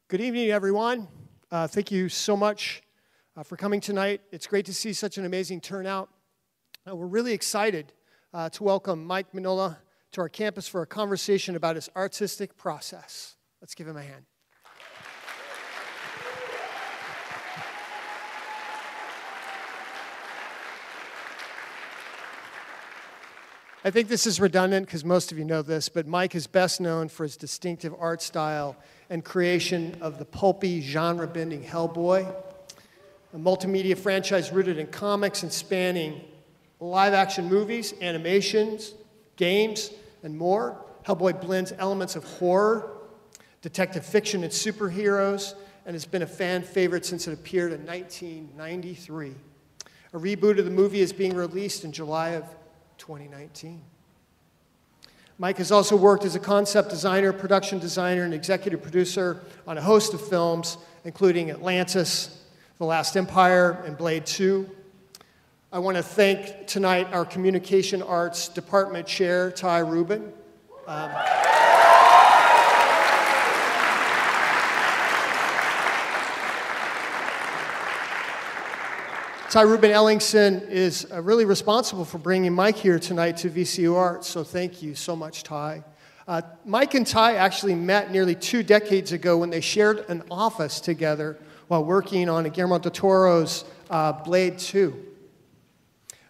Good evening, everyone. Thank you so much for coming tonight. It's great to see such an amazing turnout. We're really excited to welcome Mike Mignola to our campus for a conversation about his artistic process. Let's give him a hand. I think this is redundant because most of you know this, but Mike is best known for his distinctive art style and creation of the pulpy, genre-bending Hellboy, a multimedia franchise rooted in comics and spanning live-action movies, animations, games, and more. Hellboy blends elements of horror, detective fiction, and superheroes, and has been a fan favorite since it appeared in 1993. A reboot of the movie is being released in July of 2019. Mike has also worked as a concept designer, production designer, and executive producer on a host of films, including Atlantis, The Last Empire, and Blade 2. I want to thank tonight our Communication Arts Department Chair, TyRuben. TyRuben Ellingson is really responsible for bringing Mike here tonight to VCUarts, so thank you so much, Ty. Mike and Ty actually met nearly 2 decades ago when they shared an office together while working on Guillermo del Toro's Blade 2.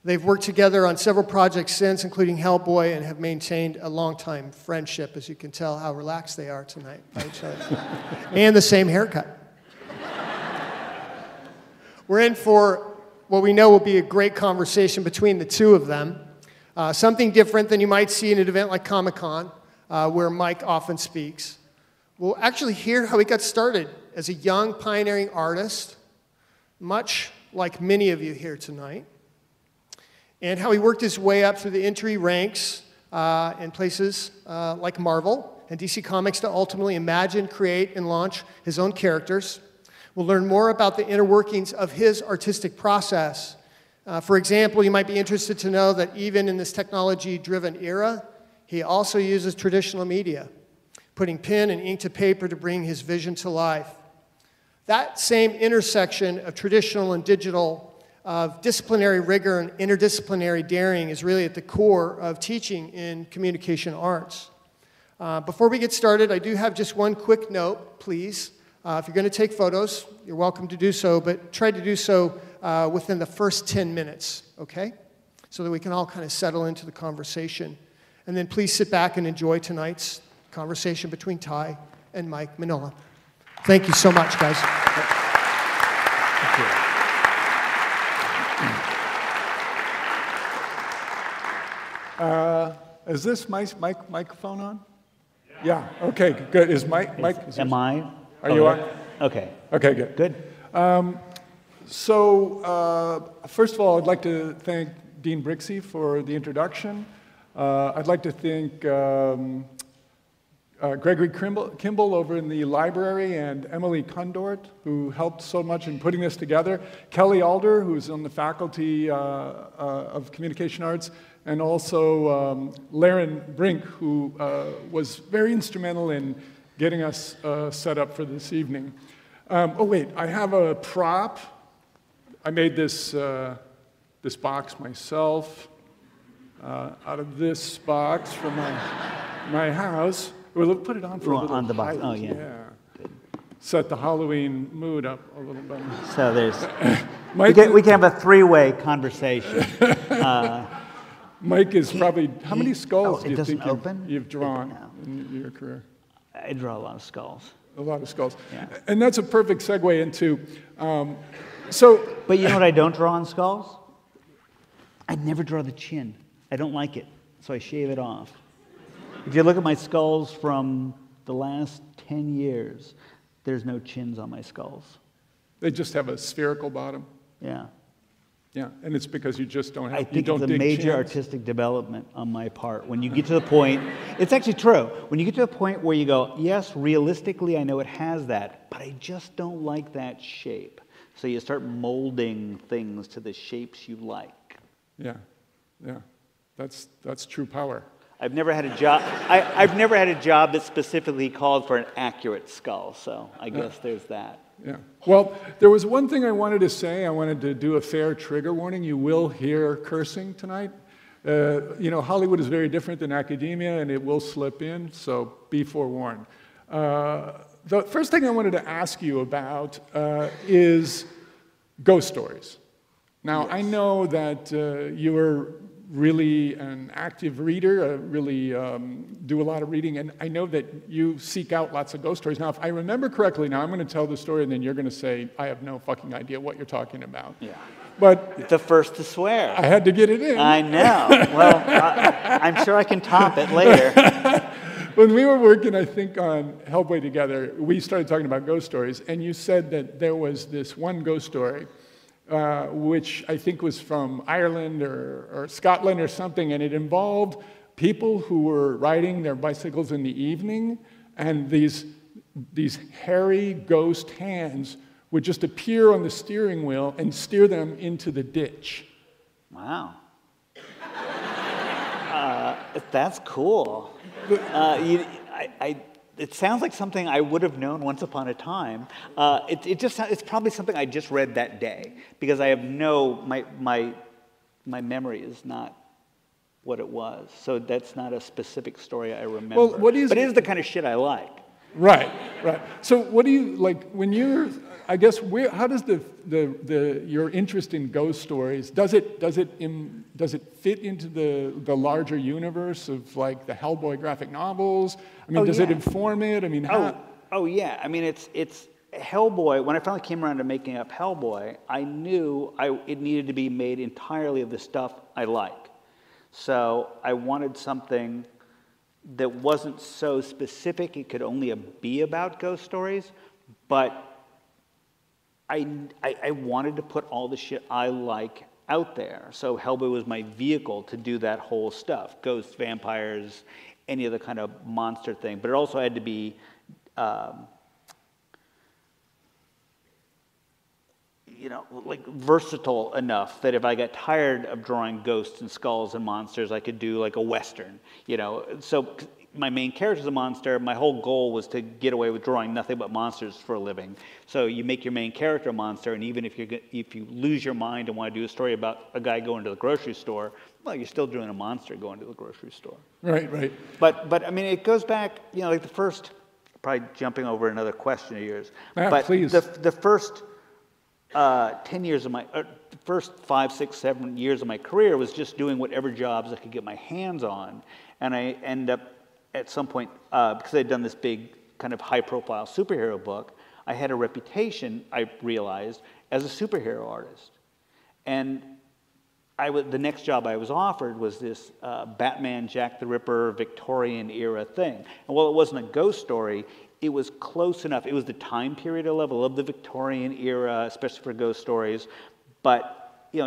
They've worked together on several projects since, including Hellboy, and have maintained a long-time friendship, as you can tell how relaxed they are tonight by each other. And the same haircut. We're in for what we know will be a great conversation between the two of them. Something different than you might see in an event like Comic-Con, where Mike often speaks. We'll actually hear how he got started as a young pioneering artist, much like many of you here tonight, and how he worked his way up through the entry ranks in places like Marvel and DC Comics to ultimately imagine, create, and launch his own characters. We'll learn more about the inner workings of his artistic process. For example, you might be interested to know that even in this technology-driven era, he also uses traditional media, putting pen and ink to paper to bring his vision to life. That same intersection of traditional and digital, of disciplinary rigor and interdisciplinary daring is really at the core of teaching in communication arts. Before we get started, I do have just one quick note, please. If you're going to take photos, you're welcome to do so, but try to do so within the first 10 minutes, okay? So that we can all kind of settle into the conversation. And then please sit back and enjoy tonight's conversation between Ty and Mike Mignola. Thank you so much, guys. Thank you. Is this microphone on? Yeah. Okay, good. Is Mike? Am I? Are you on? Okay. Okay, good. Good. First of all, I'd like to thank Dean Brixey for the introduction. I'd like to thank Gregory Kimball over in the library and Emily Kundort, who helped so much in putting this together. Kelly Alder, who's on the faculty of Communication Arts, and also Laren Brink, who was very instrumental in getting us set up for this evening. Oh wait, I have a prop. I made this box myself out of this box from my house. We'll put it on for a little on the box. height. Oh yeah. Good. Set the Halloween mood up a little bit. So there's we can have a 3-way conversation. Mike is probably how many skulls do you think you've drawn in your career? I draw a lot of skulls. A lot of skulls. Yeah. And that's a perfect segue into, But you know what I don't draw on skulls? I never draw the chin. I don't like it, so I shave it off. If you look at my skulls from the last 10 years, there's no chins on my skulls. They just have a spherical bottom. Yeah. Yeah, and it's because you just don't have. I think it's a major artistic development on my part. When you get to the point, it's actually true. When you get to a point where you go, yes, realistically, I know it has that, but I just don't like that shape. So you start molding things to the shapes you like. Yeah, yeah, that's true power. I've never had a job. I've never had a job that specifically called for an accurate skull. So I guess there's that. Yeah. Well, there was one thing I wanted to say. I wanted to do a fair trigger warning. You will hear cursing tonight. Hollywood is very different than academia, and it will slip in, so be forewarned. The first thing I wanted to ask you about is ghost stories. Now, yes. I know that you are really an active reader, really do a lot of reading, and I know that you seek out lots of ghost stories. Now, if I remember correctly, now I'm going to tell the story, and then you're going to say, I have no fucking idea what you're talking about. Yeah. But the first to swear. I had to get it in. I know. Well, I'm sure I can top it later. When we were working, I think, on Hellboy together, we started talking about ghost stories, and you said that there was this one ghost story which I think was from Ireland or Scotland or something, and it involved people who were riding their bicycles in the evening, and these hairy ghost hands would just appear on the steering wheel and steer them into the ditch. Wow. That's cool. It sounds like something I would have known once upon a time. It's probably something I just read that day, because I have my memory is not what it was. So that's not a specific story I remember. Well, but it is the kind of shit I like. Right. So what do you, like, when you're, I guess, how does your interest in ghost stories, does it fit into the larger universe of, like, the Hellboy graphic novels? I mean, does it inform it? I mean, Oh yeah. I mean, it's Hellboy. When I finally came around to making up Hellboy, I knew it needed to be made entirely of the stuff I like. So I wanted something that wasn't so specific it could only be about ghost stories, but I wanted to put all the shit I like out there. So Hellboy was my vehicle to do that whole stuff. Ghosts, vampires, any other kind of monster thing. But it also had to be like versatile enough that if I got tired of drawing ghosts and skulls and monsters, I could do like a Western, So my main character's a monster. My whole goal was to get away with drawing nothing but monsters for a living. So you make your main character a monster, and even if you lose your mind and want to do a story about a guy going to the grocery store, well, you're still doing a monster going to the grocery store. Right. But I mean, it goes back, like the first, probably jumping over another question of yours. But please. The first 10 years of first 5, 6, 7 years of my career was just doing whatever jobs I could get my hands on. And I end up at some point, because I'd done this big kind of high-profile superhero book, I had a reputation, I realized, as a superhero artist. And the next job I was offered was this Batman, Jack the Ripper, Victorian-era thing. And while it wasn't a ghost story, it was close enough. It was the time period I love. I love the Victorian era, especially for ghost stories. But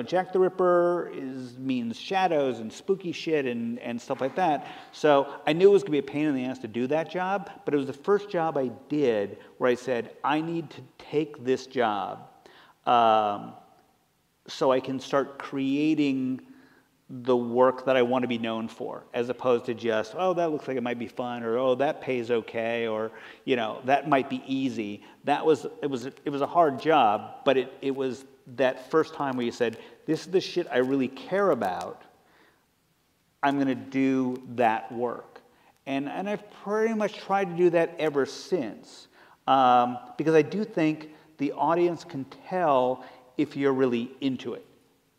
Jack the Ripper means shadows and spooky shit and stuff like that. So I knew it was going to be a pain in the ass to do that job, but it was the first job I did where I said, I need to take this job so I can start creating the work that I want to be known for, as opposed to just, oh, that looks like it might be fun, or oh, that pays okay, or that might be easy. It was a hard job, but it was that first time where you said, this is the shit I really care about. I'm going to do that work, and I've pretty much tried to do that ever since, because I do think the audience can tell if you're really into it.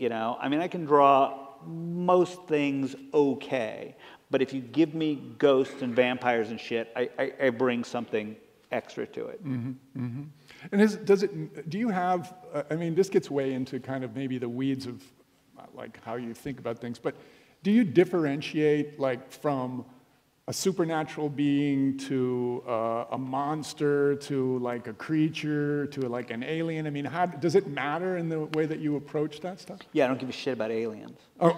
I mean, I can draw most things okay, but if you give me ghosts and vampires and shit, I bring something extra to it. Mm-hmm, mm-hmm. And do you have, I mean, this gets way into kind of maybe the weeds of like how you think about things, but do you differentiate like from a supernatural being to a monster to like a creature to like an alien? I mean, does it matter in the way that you approach that stuff? Yeah, I don't give a shit about aliens. Oh.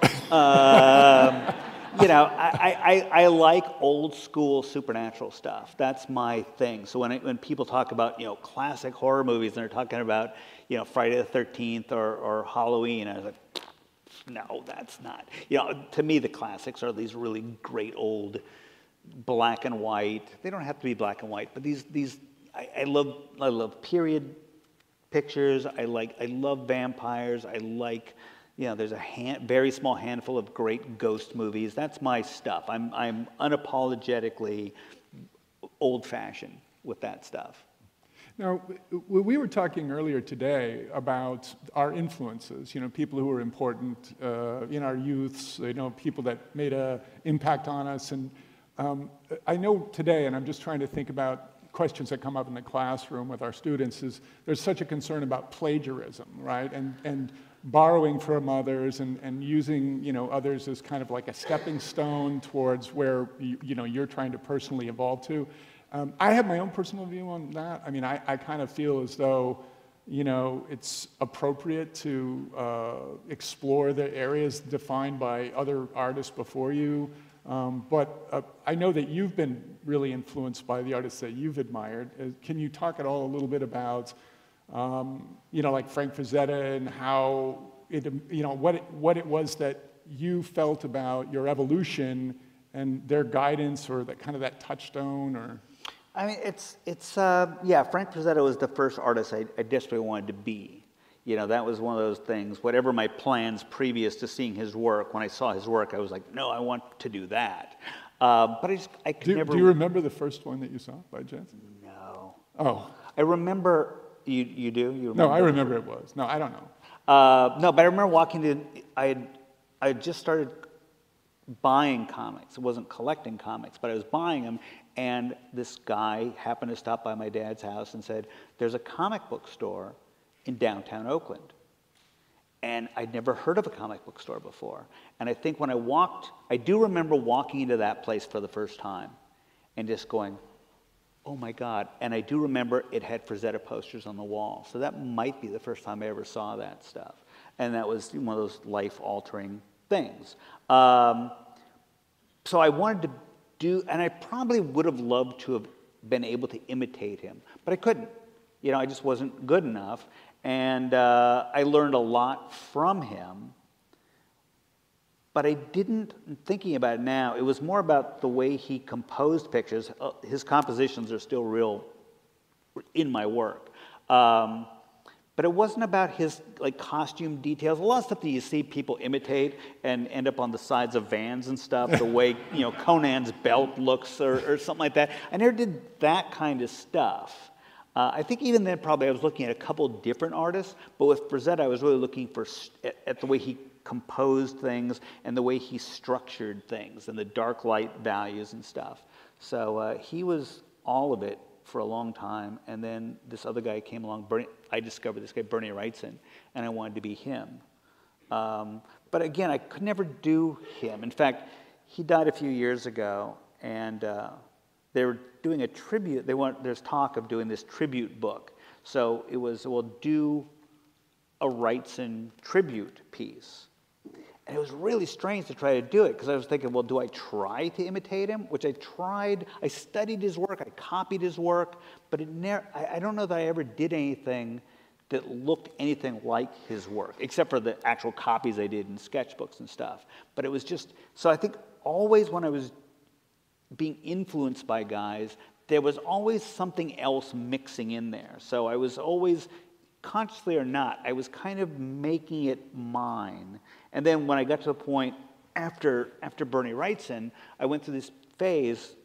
I like old school supernatural stuff. That's my thing. So when people talk about classic horror movies and they're talking about Friday the 13th or Halloween, I was like, no, that's not. You know, to me, the classics are these really great old black and white. They don't have to be black and white, but I love period pictures. I love vampires. I like, you know, there's a very small handful of great ghost movies. That's my stuff. I'm unapologetically old-fashioned with that stuff. Now, we were talking earlier today about our influences, you know, people who were important in our youths, you know, people that made an impact on us. And I know today, and I'm just trying to think about questions that come up in the classroom with our students, is there's such a concern about plagiarism, right? And borrowing from others and using, you know, others as kind of like a stepping stone towards where, you know, you're trying to personally evolve to. I have my own personal view on that. I mean, I kind of feel as though, you know, it's appropriate to explore the areas defined by other artists before you. But I know that you've been really influenced by the artists that you've admired. Can you talk at all a little bit about, you know, like Frank Frazetta and how it, you know, what it was that you felt about your evolution and their guidance, or that kind of that touchstone, or? I mean, yeah, Frank Frazetta was the first artist I desperately wanted to be. You know, that was one of those things, whatever my plans previous to seeing his work, when I saw his work, I was like, no, I want to do that. But I could never... Do you remember the first one that you saw, by chance? No. Oh. I remember, you do? You remember? No, I remember it was. No, I don't know. No, but I remember walking to, I had just started buying comics. It wasn't collecting comics, but I was buying them, and this guy happened to stop by my dad's house and said, there's a comic book store in downtown Oakland. And I'd never heard of a comic book store before. And I think when I do remember walking into that place for the first time and just going, oh my God. And I do remember it had Frazetta posters on the wall. So that might be the first time I ever saw that stuff. And that was one of those life-altering things. So I wanted to do, and I probably would have loved to have been able to imitate him, but I couldn't. You know, I just wasn't good enough. And I learned a lot from him, but I didn't, thinking about it now, it was more about the way he composed pictures. His compositions are still real in my work. But it wasn't about his like costume details. A lot of stuff that you see people imitate and end up on the sides of vans and stuff, the way, you know, Conan's belt looks or something like that. I never did that kind of stuff. I think even then probably I was looking at a couple different artists, but with Frazetta I was really looking at the way he composed things and the way he structured things and the dark light values and stuff. So he was all of it for a long time, and then this other guy came along. I discovered this guy, Bernie Wrightson, and I wanted to be him. But again, I could never do him. In fact, he died a few years ago, and they were doing a tribute. There's talk of doing this tribute book. So it was, we'll do a Wrightson tribute piece. And it was really strange to try to do it, because I was thinking, well, do I try to imitate him? Which I tried. I studied his work. I copied his work. But I don't know that I ever did anything that looked anything like his work, except for the actual copies I did in sketchbooks and stuff. But it was just, so I think always when I was being influenced by guys, there was always something else mixing in there. So I was always, consciously or not, I was kind of making it mine. And then when I got to the point after Bernie Wrightson, I went through this phase,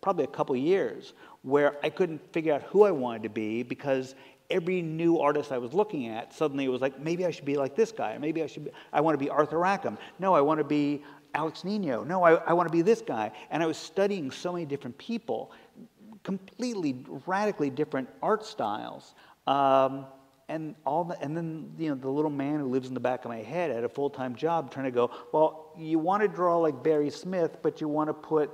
probably a couple years, where I couldn't figure out who I wanted to be, because every new artist I was looking at, suddenly it was like, maybe I should be like this guy. Maybe I want to be Arthur Rackham. No, I want to be Alex Nino. No, I want to be this guy. And I was studying so many different people, completely, radically different art styles. And then, you know, the little man who lives in the back of my head had a full-time job trying to go, well, you want to draw like Barry Smith, but you want to put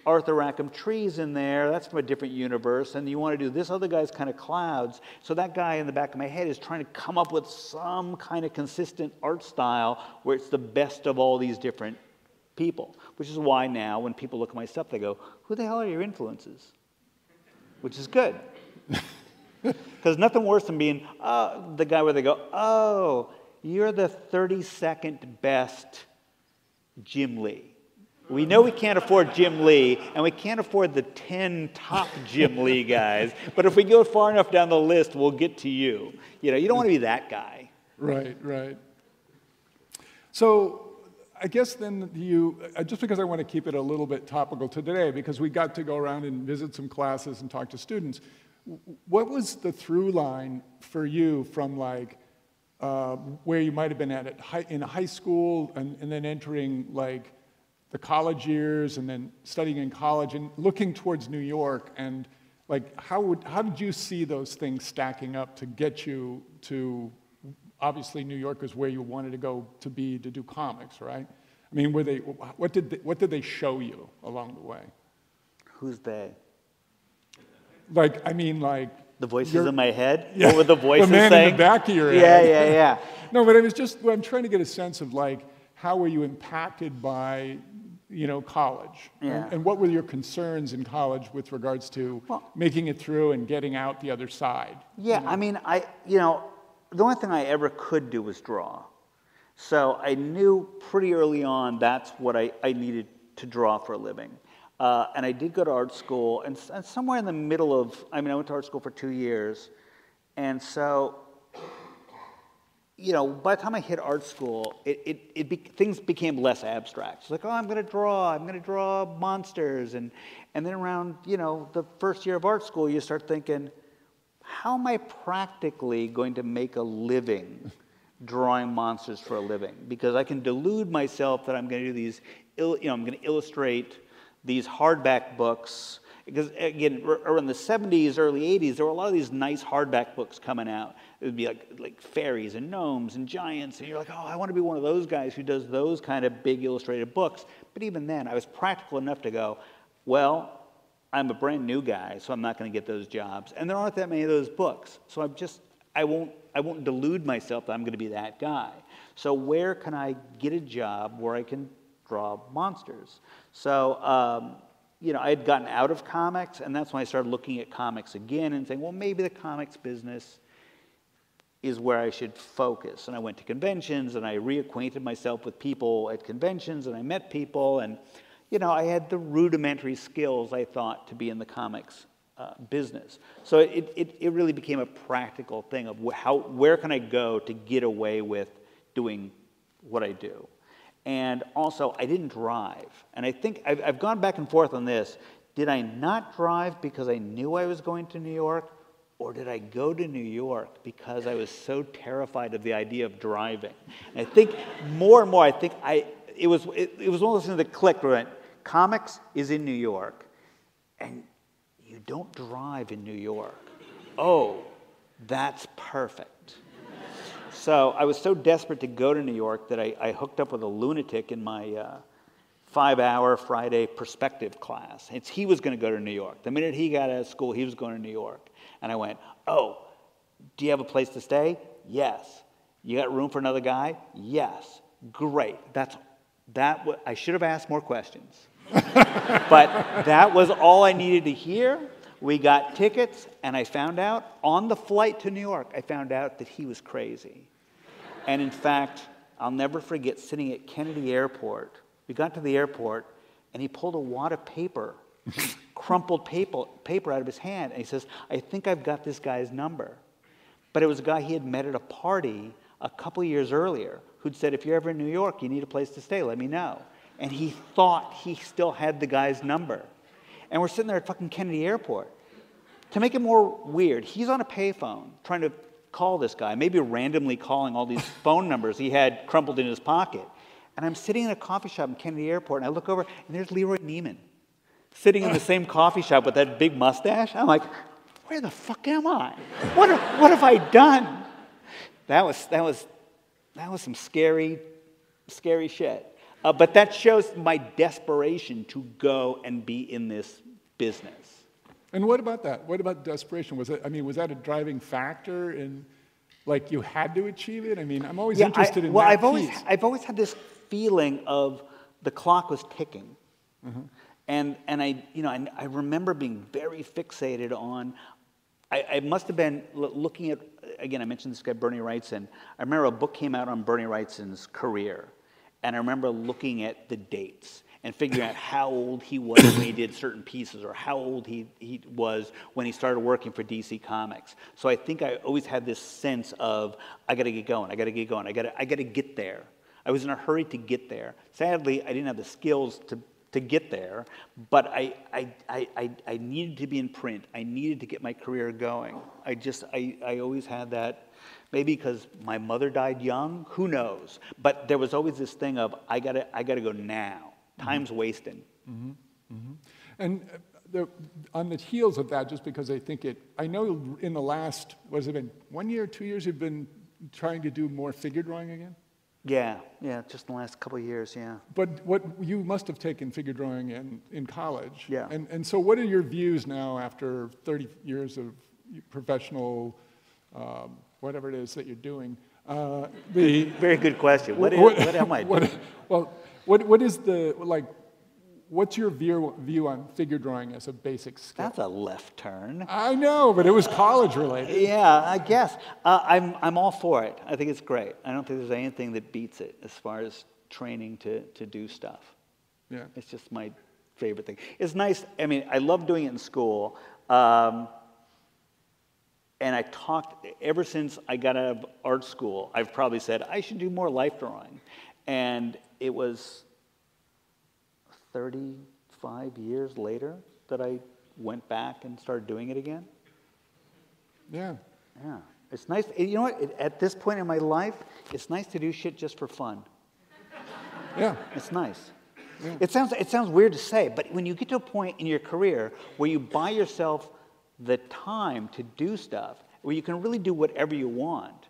Arthur Rackham trees in there. That's from a different universe. And you want to do this other guy's kind of clouds. So that guy in the back of my head is trying to come up with some kind of consistent art style where it's the best of all these different people. Which is why now when people look at my stuff, they go, who the hell are your influences? Which is good. Because nothing worse than being the guy where they go, oh, you're the 32nd best Jim Lee. We know we can't afford Jim Lee, and we can't afford the 10 top Jim Lee guys, but if we go far enough down the list, we'll get to you. You know, you don't want to be that guy. Right, right. So I guess then just because I want to keep it a little bit topical today, because we got to go around and visit some classes and talk to students, what was the through line for you from like where you might have been in high school and then entering like the college years and then studying in college and looking towards New York, and like how did you see those things stacking up to get you to, obviously New York is where you wanted to go to do comics, right? I mean, what did they show you along the way? Who's they? Like, I mean, like the voices in my head? Yeah, what were the voices the man saying? in the back of your head. Yeah. No, but I'm trying to get a sense of like, how were you impacted by, you know, college? Yeah. And what were your concerns in college with regards to making it through and getting out the other side? Yeah, you know? I mean, the only thing I ever could do was draw. So I knew pretty early on that's what I needed to draw for a living. And I did go to art school, and somewhere in the middle of, I went to art school for 2 years, and so, you know, by the time I hit art school, things became less abstract. It's like, oh, I'm going to draw monsters, and then around, you know, the first year of art school, you start thinking, how am I practically going to make a living drawing monsters for a living? Because I can delude myself that I'm going to do these, I'm going to illustrate these hardback books. Because again, around the 70s, early 80s, there were a lot of these nice hardback books coming out. It would be like fairies and gnomes and giants, and you're like, oh, I want to be one of those guys who does those kind of big illustrated books. But even then, I was practical enough to go, well, I'm a brand new guy, so I'm not going to get those jobs. And there aren't that many of those books. So I won't delude myself that I'm going to be that guy. So where can I get a job where I can draw monsters? So, you know, I had gotten out of comics, and that's when I started looking at comics again and saying, well, maybe the comics business is where I should focus. And I went to conventions, and I reacquainted myself with people at conventions, and I met people, and you know, I had the rudimentary skills, I thought, to be in the comics business. So it really became a practical thing of where can I go to get away with doing what I do. And also, I didn't drive. And I think I've gone back and forth on this. Did I not drive because I knew I was going to New York? Or did I go to New York because I was so terrified of the idea of driving? And I think more and more, it was one of those things that clicked, where I went, comics is in New York, and you don't drive in New York. Oh, that's perfect. So I was so desperate to go to New York that I hooked up with a lunatic in my 5-hour Friday perspective class. He was going to go to New York. The minute he got out of school, he was going to New York. And I went, oh, do you have a place to stay? Yes. You got room for another guy? Yes. Great. I should have asked more questions. But that was all I needed to hear. We got tickets, and I found out, on the flight to New York, I found out that he was crazy. And in fact, I'll never forget sitting at Kennedy Airport. We got to the airport, and he pulled a wad of paper, crumpled paper out of his hand, and he says, I think I've got this guy's number. But it was a guy he had met at a party a couple years earlier who'd said, if you're ever in New York, you need a place to stay, let me know. And he thought he still had the guy's number. And we're sitting there at fucking Kennedy Airport. To make it more weird, he's on a payphone trying to call this guy, maybe randomly calling all these phone numbers he had crumpled in his pocket. And I'm sitting in a coffee shop in Kennedy Airport, and I look over, and there's Leroy Neiman sitting in the same coffee shop with that big mustache. I'm like, where the fuck am I? What have I done? That was some scary shit. But that shows my desperation to go and be in this business. And what about that? What about desperation? Was that a driving factor in, like, you had to achieve it? I mean, I'm always interested in that piece. I've always had this feeling of the clock was ticking. Mm-hmm. And I remember being very fixated on, I must have been looking at again, I mentioned this guy, Bernie Wrightson. I remember a book came out on Bernie Wrightson's career, and I remember looking at the dates and figuring out how old he was when he did certain pieces, or how old he was when he started working for DC Comics. So I think I always had this sense of, I got to get going, I got to get going, I got to get there. I was in a hurry to get there. Sadly, I didn't have the skills to get there, but I needed to be in print. I needed to get my career going. I always had that, maybe because my mother died young, who knows? But there was always this thing of, I gotta go now. Time's wasting. Mm-hmm. Mm-hmm. And on the heels of that, just because I know in the last, what has it been, 1 year, 2 years, you've been trying to do more figure drawing again? Yeah, just in the last couple of years, yeah. But you must have taken figure drawing in college. Yeah. And so what are your views now after 30 years of professional, whatever it is that you're doing? Very good question. What am I doing? What is what's your view on figure drawing as a basic skill? That's a left turn. I know, but it was college related. Yeah, I guess. I'm all for it. I think it's great. I don't think there's anything that beats it as far as training to do stuff. Yeah. It's just my favorite thing. It's nice. I mean, I love doing it in school. And I talked, ever since I got out of art school, I've probably said, I should do more life drawing. And it was 35 years later that I went back and started doing it again. Yeah. Yeah. It's nice. You know what? At this point in my life, it's nice to do shit just for fun. Yeah. It's nice. Yeah. It sounds weird to say, but when you get to a point in your career where you buy yourself the time to do stuff, where you can really do whatever you want,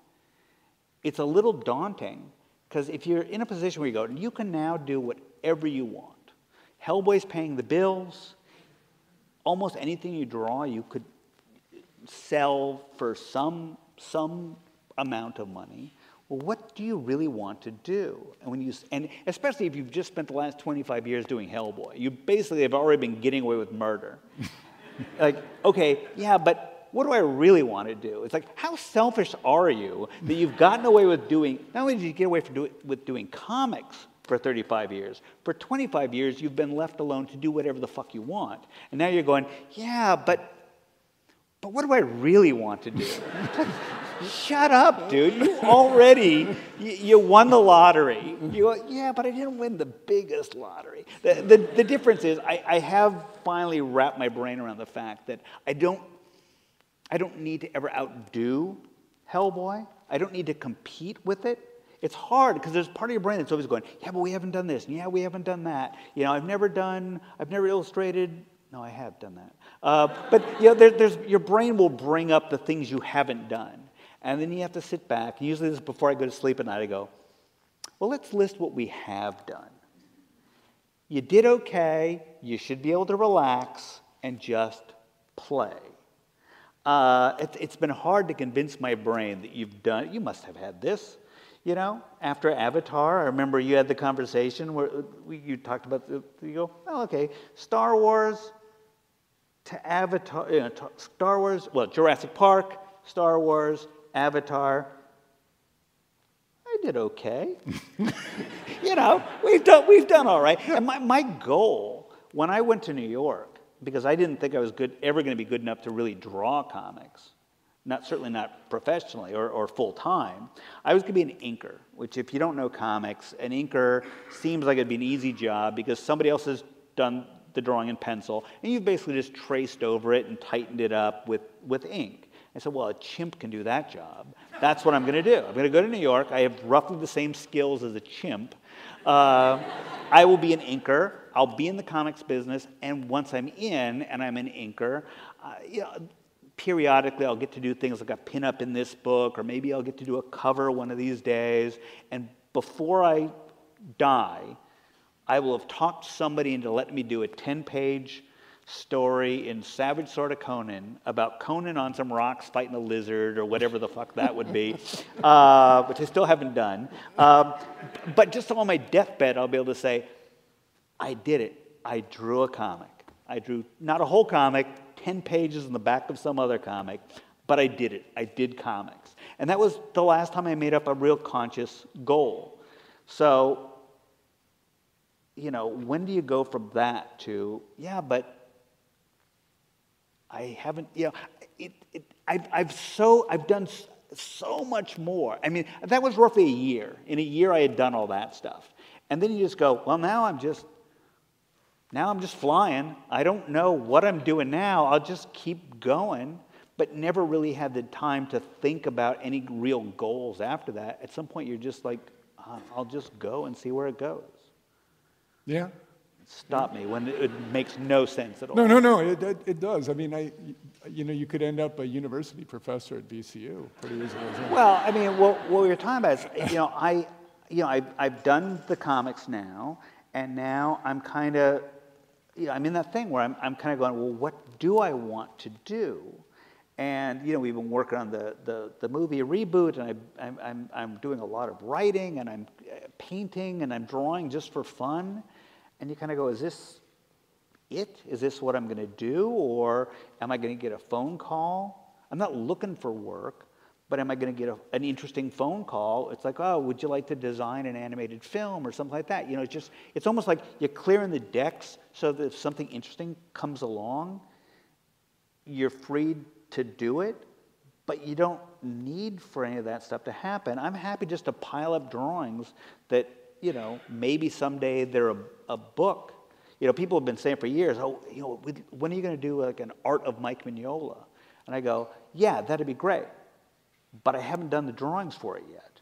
it's a little daunting, because if you're in a position where you go, you can now do whatever you want. Hellboy's paying the bills. Almost anything you draw, you could sell for some amount of money. Well, what do you really want to do? And especially if you've just spent the last 25 years doing Hellboy, you basically have already been getting away with murder. Like, okay, yeah, but what do I really want to do? It's like, how selfish are you that you've gotten away with doing, not only did you get away with doing comics for 35 years, for 25 years you've been left alone to do whatever the fuck you want. And now you're going, yeah, but what do I really want to do? Shut up, dude. You won the lottery. You go, yeah, but I didn't win the biggest lottery. The difference is I have finally wrapped my brain around the fact that I don't need to ever outdo Hellboy. I don't need to compete with it. It's hard because there's part of your brain that's always going, yeah, but we haven't done this. And yeah, we haven't done that. You know, I've never illustrated. No, I have done that. But you know, your brain will bring up the things you haven't done. And then you have to sit back. And usually this is before I go to sleep at night. I go, well, let's list what we have done. You did okay. You should be able to relax and just play. It's been hard to convince my brain that you must have had this. You know, after Avatar, I remember you had the conversation where you talked about, you go, oh, okay, Star Wars to Avatar, Star Wars, well, Jurassic Park, Star Wars, Avatar. I did okay. You know, we've done all right. And my goal when I went to New York, because I didn't think I was ever going to be good enough to really draw comics, certainly not professionally or full time, I was going to be an inker. Which, if you don't know comics, an inker seems like it'd be an easy job because somebody else has done the drawing in pencil, and you've basically just traced over it and tightened it up with ink. I said, well, a chimp can do that job. That's what I'm going to do. I'm going to go to New York. I have roughly the same skills as a chimp. I will be an inker. I'll be in the comics business, and once I'm in and I'm an inker, periodically I'll get to do things like a pinup in this book, or maybe I'll get to do a cover one of these days. And before I die, I will have talked somebody into letting me do a 10-page story in Savage Sword of Conan about Conan on some rocks fighting a lizard or whatever the fuck that would be, which I still haven't done. But just on my deathbed, I'll be able to say, I did it. I drew a comic. I drew not a whole comic, 10 pages in the back of some other comic, but I did it. I did comics. And that was the last time I made up a real conscious goal. So, when do you go from that to, yeah, but I haven't, I've done so much more. I mean, that was roughly a year. In a year, I had done all that stuff. And then you just go, well, now I'm just flying. I don't know what I'm doing now. I'll just keep going, but never really had the time to think about any real goals after that. At some point, you're just like, I'll just go and see where it goes. Yeah. Stop me when it makes no sense at all. No, it does. I mean, you could end up a university professor at VCU pretty easily. Well, I mean, what we were talking about is, I've done the comics now, and now I'm kind of, I'm in that thing where I'm kind of going, well, what do I want to do? And we've been working on the movie reboot, and I'm doing a lot of writing, and I'm painting, and I'm drawing just for fun. And you kind of go, is this it? Is this what I'm going to do? Or am I going to get a phone call? I'm not looking for work, but am I going to get an interesting phone call? It's like, oh, would you like to design an animated film or something like that? It's almost like you're clearing the decks so that if something interesting comes along, you're free to do it, but you don't need for any of that stuff to happen. I'm happy just to pile up drawings that, maybe someday they're a book. People have been saying for years, when are you going to do like an art of Mike Mignola? And I go, yeah, that'd be great, but I haven't done the drawings for it yet.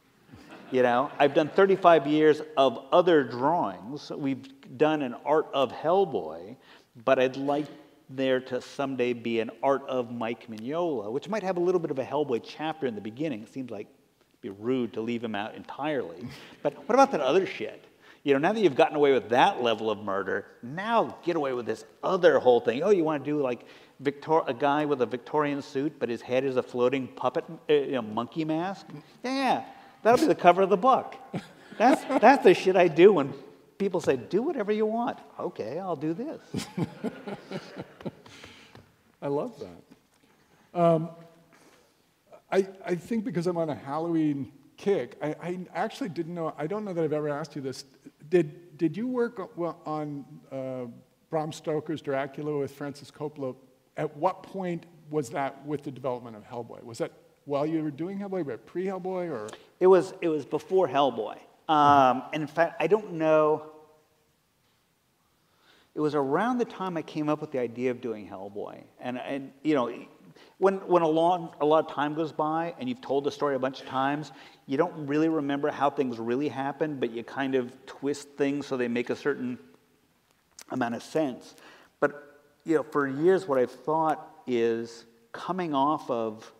I've done 35 years of other drawings. We've done an art of Hellboy, but I'd like there to someday be an art of Mike Mignola, which might have a little bit of a Hellboy chapter in the beginning. It seems like it'd be rude to leave him out entirely. But what about that other shit? Now that you've gotten away with that level of murder, now get away with this other whole thing. Oh, you want to do like a guy with a Victorian suit, but his head is a floating puppet, monkey mask? Yeah, that'll be the cover of the book. That's the shit I do when people say, do whatever you want. Okay, I'll do this. I love that. I think because I'm on a Halloween kick, I actually didn't know, I don't know that I've ever asked you this. Did you work on Bram Stoker's Dracula with Francis Coppola? At what point was that with the development of Hellboy? Was that while you were doing Hellboy, but pre-Hellboy, or? It was before Hellboy. And in fact, I don't know. It was around the time I came up with the idea of doing Hellboy. And when a lot of time goes by and you've told the story a bunch of times, you don't really remember how things really happened, but you kind of twist things so they make a certain amount of sense. But for years, what I've thought is coming off of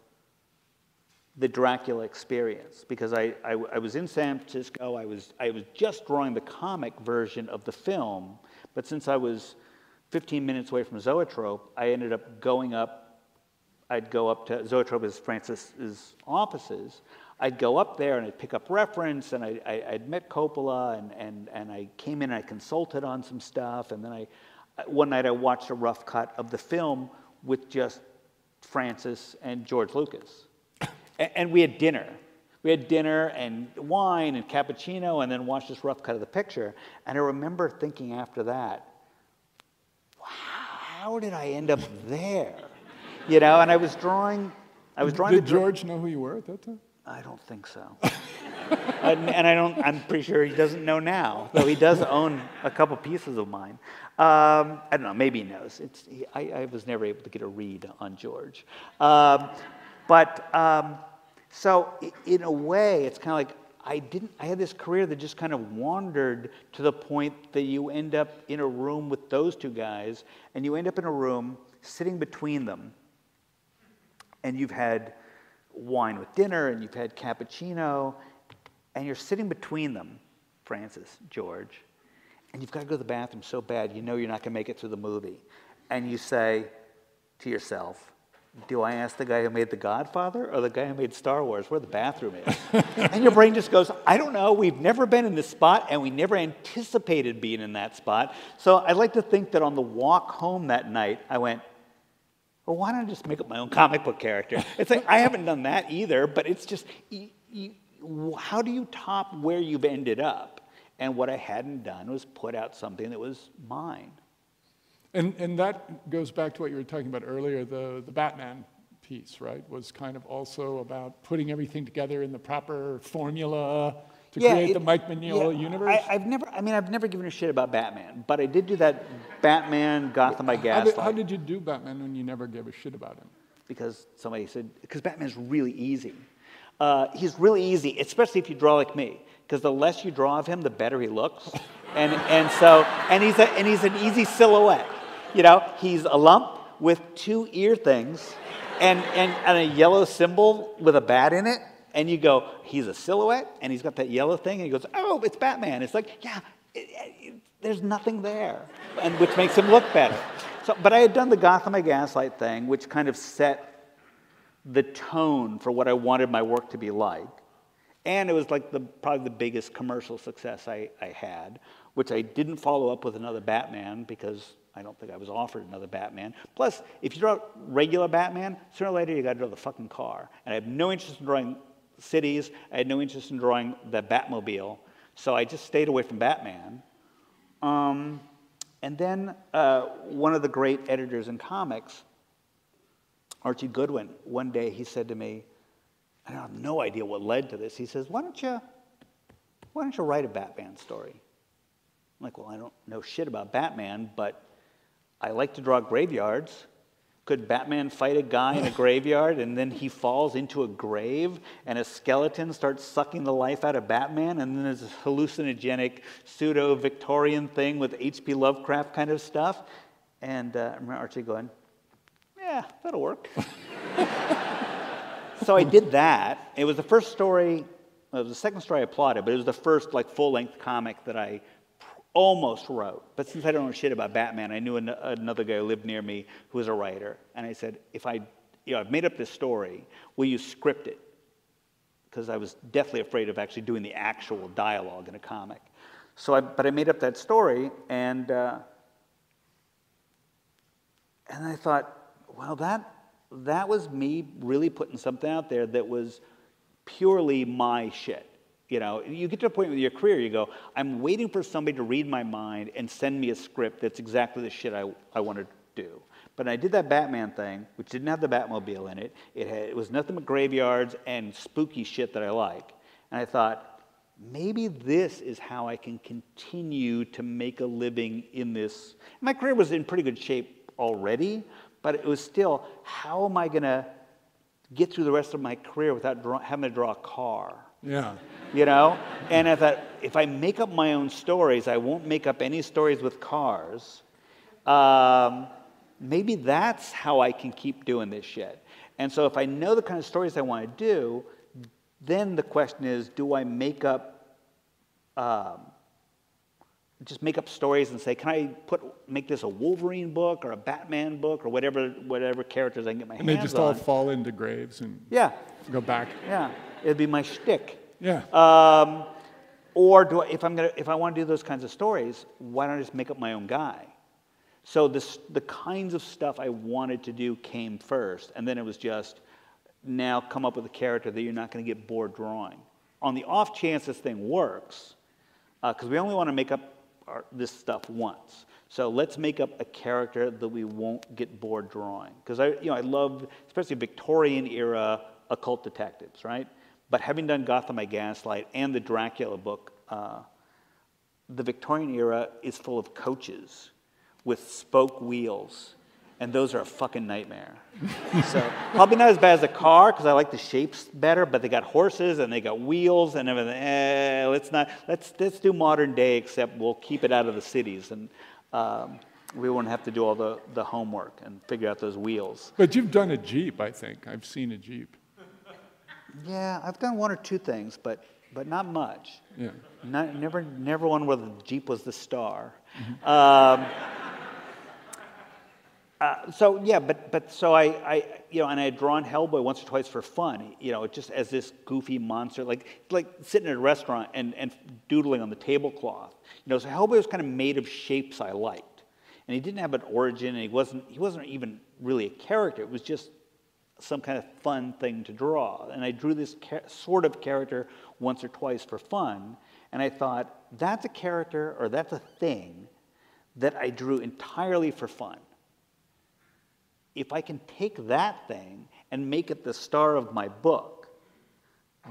the Dracula experience, because I was in San Francisco, I was just drawing the comic version of the film, but since I was 15 minutes away from Zoetrope, I ended up going up. I'd go up to Zoetrope is Francis's offices. I'd go up there and I'd pick up reference, and I'd met Coppola, and I came in and I consulted on some stuff, and then one night I watched a rough cut of the film with just Francis and George Lucas. And we had dinner. We had dinner and wine and cappuccino, and then watched this rough cut of the picture. And I remember thinking after that, wow, how did I end up there? And I was drawing. Did George know who you were at that time? I don't think so. I'm pretty sure he doesn't know now, though he does own a couple pieces of mine. I don't know, maybe he knows. I was never able to get a read on George. So in a way, it's kind of like I had this career that just kind of wandered to the point that you end up in a room with those two guys, and you end up in a room sitting between them, and you've had wine with dinner, and you've had cappuccino, and you're sitting between them, Francis, George, and you've got to go to the bathroom so bad you know you're not going to make it through the movie. And you say to yourself, do I ask the guy who made The Godfather or the guy who made Star Wars where the bathroom is? And your brain just goes, I don't know, we've never been in this spot, and we never anticipated being in that spot. So I'd like to think that on the walk home that night, I went, well, why don't I just make up my own comic book character? It's like, I haven't done that either, but it's just, how do you top where you've ended up? And what I hadn't done was put out something that was mine. And that goes back to what you were talking about earlier, the Batman piece, right? Was kind of also about putting everything together in the proper formula to create the Mike Mignola universe? I've never given a shit about Batman, but I did do that Batman Gotham by Gaslight. How did you do Batman when you never gave a shit about him? Because somebody said, because Batman's really easy. He's really easy, especially if you draw like me, because the less you draw of him, the better he looks. And he's an easy silhouette. You know, he's a lump with two ear things and a yellow symbol with a bat in it. And you go, he's a silhouette, and he's got that yellow thing, and he goes, oh, it's Batman. It's like, yeah, there's nothing there, and which makes him look better. So, but I had done the Gotham by Gaslight thing, which kind of set the tone for what I wanted my work to be like. And it was like probably the biggest commercial success I had, which I didn't follow up with another Batman because I don't think I was offered another Batman. Plus, if you draw regular Batman, sooner or later you got to draw the fucking car. And I have no interest in drawing cities. I had no interest in drawing the Batmobile. So I just stayed away from Batman. And then one of the great editors in comics, Archie Goodwin, one day he said to me, I have no idea what led to this. He says, why don't you write a Batman story? I'm like, well, I don't know shit about Batman, but I like to draw graveyards. Could Batman fight a guy in a graveyard and then he falls into a grave and a skeleton starts sucking the life out of Batman, and then there's this hallucinogenic pseudo-Victorian thing with H.P. Lovecraft kind of stuff? And I remember Archie going, yeah, that'll work. So I did that. It was the first story, well, it was the second story I plotted, but it was the first like full-length comic that I almost wrote. But since I don't know shit about Batman, I knew another guy who lived near me who was a writer. And I said, I've made up this story, will you script it? Because I was deathly afraid of actually doing the actual dialogue in a comic. But I made up that story, and I thought, well, that was me really putting something out there that was purely my shit. You know, you get to a point with your career, you go, I'm waiting for somebody to read my mind and send me a script that's exactly the shit I want to do. But I did that Batman thing, which didn't have the Batmobile in it. It was nothing but graveyards and spooky shit that I like. And I thought, maybe this is how I can continue to make a living in this. My career was in pretty good shape already, but it was still, how am I going to get through the rest of my career without having to draw a car? Yeah. You know? And I thought, if I make up my own stories, I won't make up any stories with cars. Maybe that's how I can keep doing this shit. And so if I know the kind of stories I want to do, then the question is, do I make up, just make up stories and say, can I make this a Wolverine book or a Batman book or whatever characters I can get my hands on? And they just all fall into graves and go back. Yeah, it'd be my shtick. Yeah. Or if I want to do those kinds of stories, why don't I just make up my own guy? So the kinds of stuff I wanted to do came first, and then it was just now come up with a character that you're not going to get bored drawing. On the off chance this thing works, because we only want to make up this stuff once. So let's make up a character that we won't get bored drawing. Because I love, especially Victorian era occult detectives, right? But having done Gotham by Gaslight and the Dracula book, the Victorian era is full of coaches with spoke wheels, and those are a fucking nightmare. So probably not as bad as a car, because I like the shapes better, but they got horses and they got wheels and everything. Let's do modern day, except we'll keep it out of the cities, and we won't have to do all the homework and figure out those wheels. But you've done a Jeep, I think. I've seen a Jeep. Yeah, I've done one or two things, but not much. Yeah. Never one where the Jeep was the star. Mm-hmm. So I and I had drawn Hellboy once or twice for fun, just as this goofy monster, like sitting at a restaurant and doodling on the tablecloth. So Hellboy was kind of made of shapes I liked, and he didn't have an origin, and he wasn't even really a character. It was just some kind of fun thing to draw. And I drew this sort of character once or twice for fun, and I thought, that's a character, or that's a thing, that I drew entirely for fun. If I can take that thing and make it the star of my book,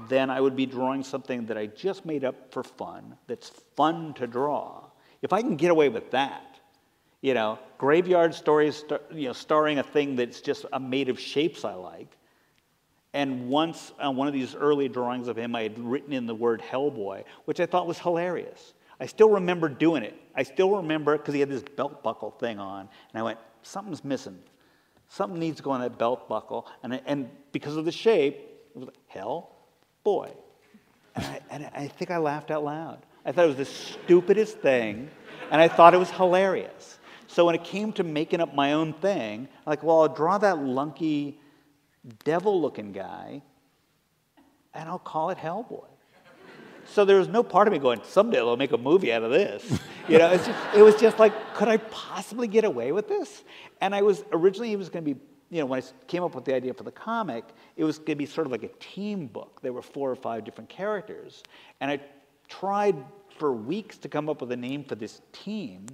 then I would be drawing something that I just made up for fun, that's fun to draw. If I can get away with that, you know, graveyard stories, you know, starring a thing that's just made of shapes I like. And once on one of these early drawings of him, I had written in the word Hellboy, which I thought was hilarious. I still remember doing it. I still remember, because he had this belt buckle thing on, and I went, something's missing. Something needs to go on that belt buckle. And because of the shape, it was like, Hellboy. And I think I laughed out loud. I thought it was the stupidest thing, and I thought it was hilarious. So when it came to making up my own thing, I'm like, well, I'll draw that lunky, devil-looking guy, and I'll call it Hellboy. So there was no part of me going, someday they'll make a movie out of this. You know, it was just like, could I possibly get away with this? And originally it was going to be, you know, when I came up with the idea for the comic, it was going to be sort of like a team book. There were 4 or 5 different characters. And I tried for weeks to come up with a name for this team,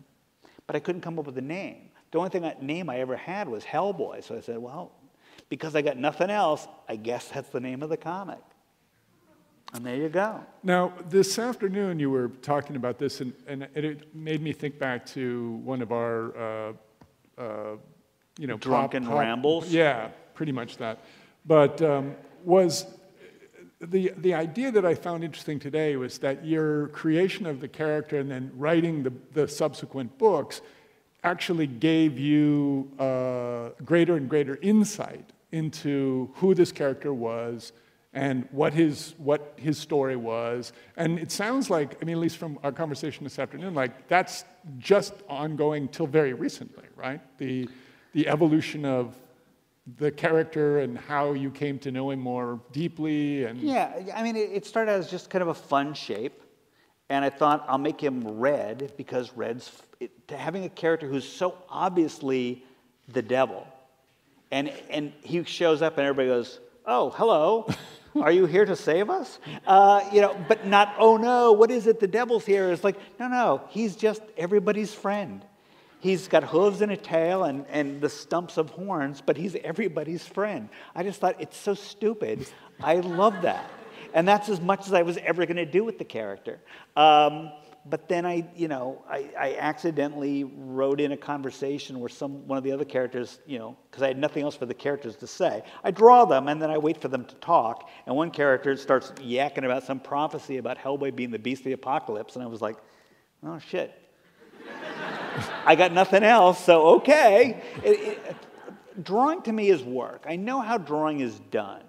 but I couldn't come up with a name. The only name I ever had was Hellboy. So I said, well, because I got nothing else, I guess that's the name of the comic. And there you go. Now, this afternoon you were talking about this, and it made me think back to one of our, you know, Drunken rambles? Yeah, pretty much that. But was the idea that I found interesting today was that your creation of the character and then writing the subsequent books actually gave you greater and greater insight into who this character was and what his story was. And it sounds like, I mean, at least from our conversation this afternoon, like that's just ongoing till very recently, right? The evolution of the character and how you came to know him more deeply. And yeah, I mean, it started as just kind of a fun shape. And I thought, I'll make him red, because having a character who's so obviously the devil. And he shows up and everybody goes, oh, hello. Are you here to save us? You know, but not, oh no, what is it? The devil's here. It's like, no, he's just everybody's friend. He's got hooves and a tail and the stumps of horns, but he's everybody's friend. I just thought, it's so stupid. I love that. And that's as much as I was ever going to do with the character. But then I accidentally wrote in a conversation where one of the other characters, you know, because I had nothing else for the characters to say. I draw them, and then I wait for them to talk. And one character starts yakking about some prophecy about Hellboy being the beast of the apocalypse. And I was like, oh, shit. I got nothing else, so okay. Drawing to me is work. I know how drawing is done.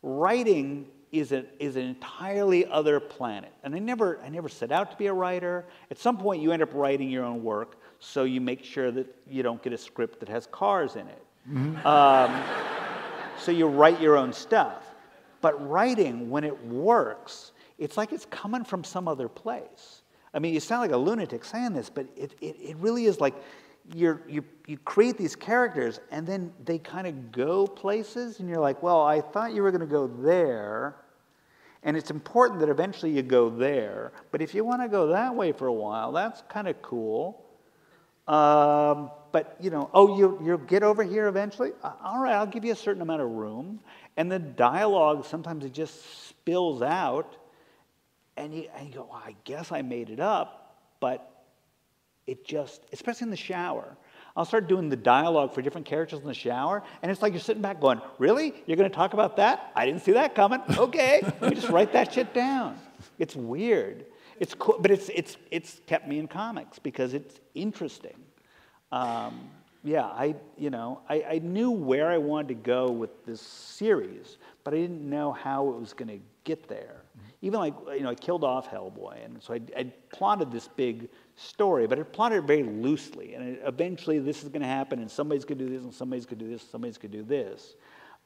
Writing is an entirely other planet. And I never set out to be a writer. At some point, you end up writing your own work, so you make sure that you don't get a script that has cars in it. So you write your own stuff. But writing, when it works, it's like it's coming from some other place. I mean, you sound like a lunatic saying this, but it really is like you create these characters, and then they kind of go places, and you're like, well, I thought you were going to go there, and it's important that eventually you go there, but if you want to go that way for a while, that's kind of cool. But, you know, oh, you'll get over here eventually? All right, I'll give you a certain amount of room. And the dialogue, sometimes it just spills out, and you go, well, I guess I made it up, but it just, especially in the shower, I'll start doing the dialogue for different characters in the shower, and it's like you're sitting back going, really? You're going to talk about that? I didn't see that coming. Okay, let me just write that shit down. It's weird. It's cool, but it's kept me in comics because it's interesting. Yeah, I knew where I wanted to go with this series, but I didn't know how it was going to get there. Even like, you know, I killed off Hellboy, and so I plotted this big story, but I plotted it very loosely, and eventually this is going to happen, and somebody's going to do this, and somebody's going to do this, and somebody's going to do this,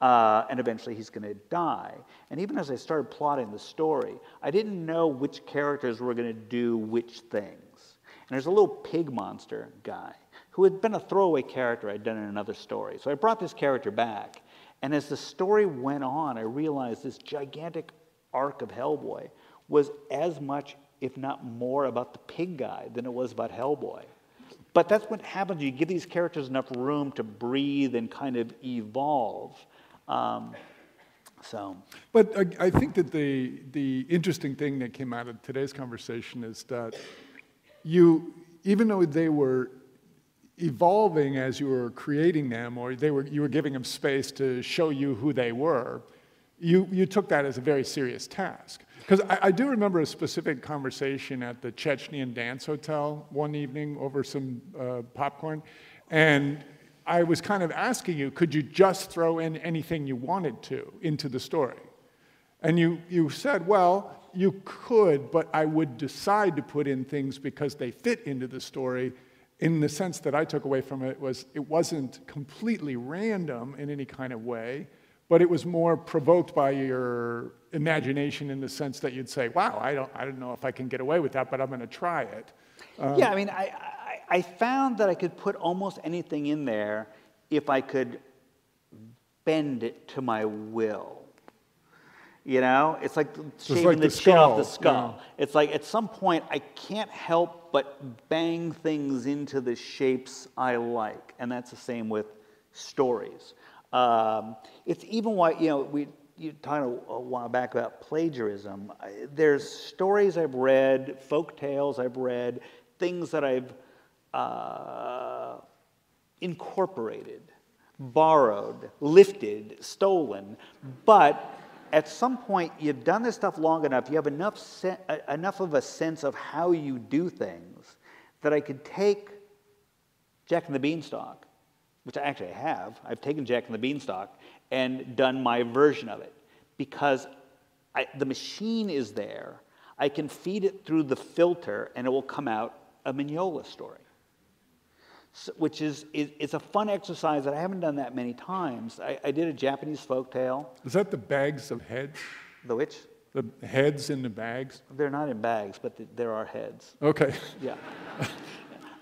and eventually he's going to die. And even as I started plotting the story, I didn't know which characters were going to do which things. And there's a little pig monster guy who had been a throwaway character I'd done in another story. So I brought this character back. And as the story went on, I realized this gigantic arc of Hellboy was as much, if not more, about the pig guy than it was about Hellboy. But that's what happens. You give these characters enough room to breathe and kind of evolve. But I think that the interesting thing that came out of today's conversation is that even though they were evolving as you were creating them, or you were giving them space to show you who they were, you took that as a very serious task. Because I do remember a specific conversation at the Chechnyan Dance Hotel one evening over some popcorn, and I was kind of asking you, could you just throw in anything you wanted to into the story? And you said, well, you could, but I would decide to put in things because they fit into the story. In the sense that I took away from it was it wasn't completely random in any kind of way, but it was more provoked by your imagination in the sense that you'd say, wow, I don't know if I can get away with that, but I'm going to try it. Yeah, I mean, I found that I could put almost anything in there if I could bend it to my will. You know, it's like shaving like the the chin off the skull. skull. Yeah. It's like at some point I can't help but bang things into the shapes I like, and that's the same with stories. It's even why, you know, you talked a while back about plagiarism. There's stories I've read, folk tales I've read, things that I've incorporated, borrowed, lifted, stolen, but at some point, you've done this stuff long enough, you have enough of a sense of how you do things that I could take Jack and the Beanstalk, which I actually have. I've taken Jack and the Beanstalk and done my version of it because the machine is there. I can feed it through the filter and it will come out a Mignola story. So, which is a fun exercise that I haven't done that many times. I did a Japanese folktale. Is that the bags of heads? The which? The heads in the bags? They're not in bags, but there are heads. Okay. Yeah.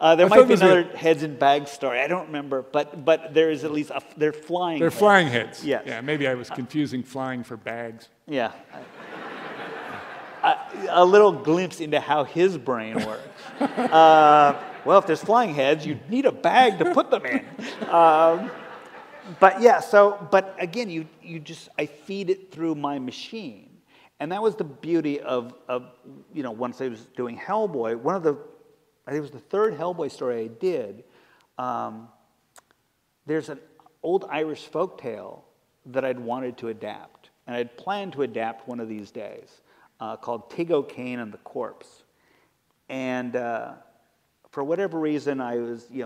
There might be another heads in bags story. I don't remember, but there is at least they're flying. They're heads. flying heads. Yes. Yeah. Maybe I was confusing flying for bags. Yeah. A little glimpse into how his brain works. Well, if there's flying heads, you need a bag to put them in. But yeah, but again, I feed it through my machine. And that was the beauty of you know, once I was doing Hellboy, I think it was the third Hellboy story I did. There's an old Irish folktale that I'd wanted to adapt. And I'd planned to adapt one of these days called Tig O'Kane and the Corpse. And for whatever reason,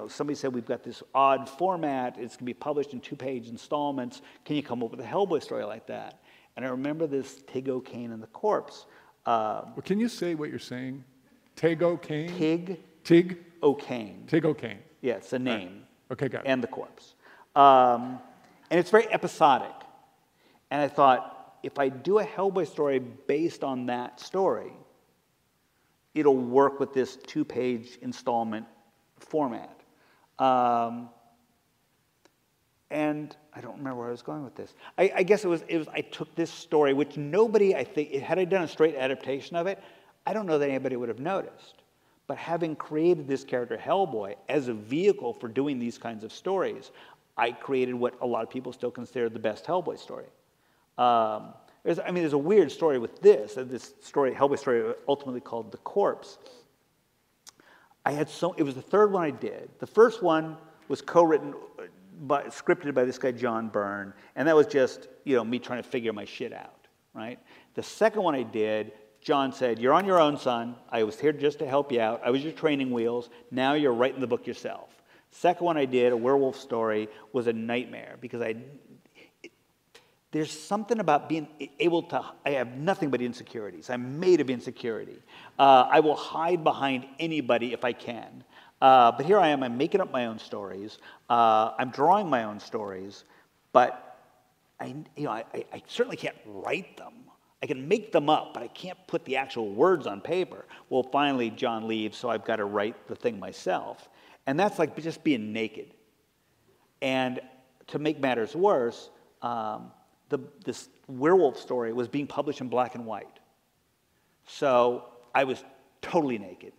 somebody said, we've got this odd format. It's going to be published in 2-page installments. Can you come up with a Hellboy story like that? And I remember this Tig O'Kane and the Corpse. Well, can you say what you're saying? Tig O'Kane? Tig O'Kane. Tig O'Kane. Yeah, it's a name. Right. Okay, got it. And the Corpse. And it's very episodic. And I thought, if I do a Hellboy story based on that story, it'll work with this 2-page installment format. And I don't remember where I was going with this. I guess it was I took this story, which nobody, I think, had I done a straight adaptation of it, I don't know that anybody would have noticed. But having created this character, Hellboy, as a vehicle for doing these kinds of stories, I created what a lot of people still consider the best Hellboy story. There's a weird story with this story, Hellboy story, ultimately called The Corpse. It was the third one I did. The first one was co-written, scripted by this guy, John Byrne, and that was just, me trying to figure my shit out, right? The second one I did, John said, you're on your own, son. I was here just to help you out. I was your training wheels. Now you're writing the book yourself. Second one I did, a werewolf story, was a nightmare because there's something about being able to, I have nothing but insecurities. I'm made of insecurity. I will hide behind anybody if I can. But here I am, I'm making up my own stories. I'm drawing my own stories, but I certainly can't write them. I can make them up, but I can't put the actual words on paper. Well, finally, John leaves, so I've got to write the thing myself. And that's like just being naked. And to make matters worse, this werewolf story was being published in black and white. So I was totally naked.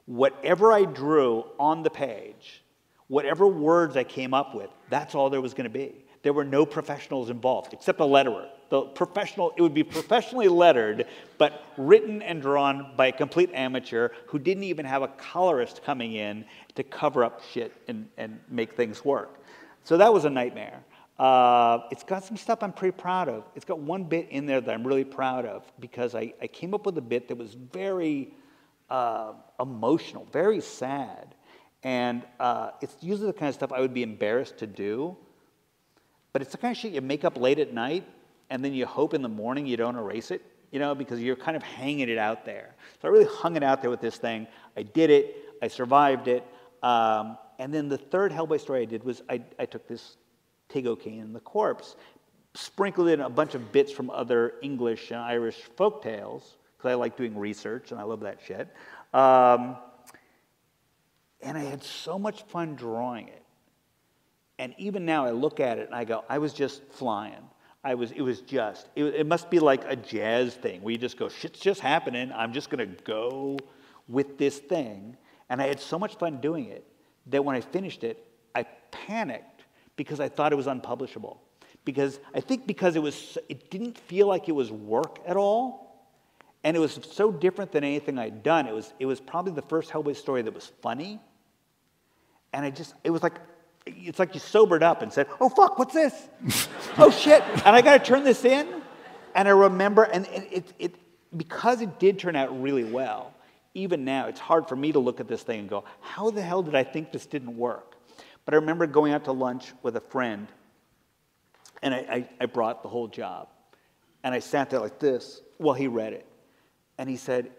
Whatever I drew on the page, whatever words I came up with, that's all there was going to be. There were no professionals involved, except a letterer. It would be professionally lettered, but written and drawn by a complete amateur who didn't even have a colorist coming in to cover up shit and make things work. So that was a nightmare. It's got some stuff I'm pretty proud of. It's got one bit in there that I'm really proud of because I came up with a bit that was very emotional, very sad. And it's usually the kind of stuff I would be embarrassed to do. But it's the kind of shit you make up late at night, and then you hope in the morning you don't erase it, because you're kind of hanging it out there. So I really hung it out there with this thing. I did it. I survived it. And then the third Hellboy story I did was I took this Tigokane and the corpse, sprinkled in a bunch of bits from other English and Irish folk tales, because I like doing research, and I love that shit. And I had so much fun drawing it. And even now I look at it and I go, I was just flying. It must be like a jazz thing where you just go, shit's just happening. I'm just going to go with this thing. And I had so much fun doing it that when I finished it, I panicked because I thought it was unpublishable. Because it didn't feel like it was work at all. And it was so different than anything I'd done. It was probably the first Hellboy story that was funny. And it's like you sobered up and said, oh, fuck, what's this? Oh, shit, and I got to turn this in? And I remember, and it because it did turn out really well, even now, it's hard for me to look at this thing and go, how the hell did I think this didn't work? But I remember going out to lunch with a friend, and I brought the whole job. And I sat there like this while he read it. And he said,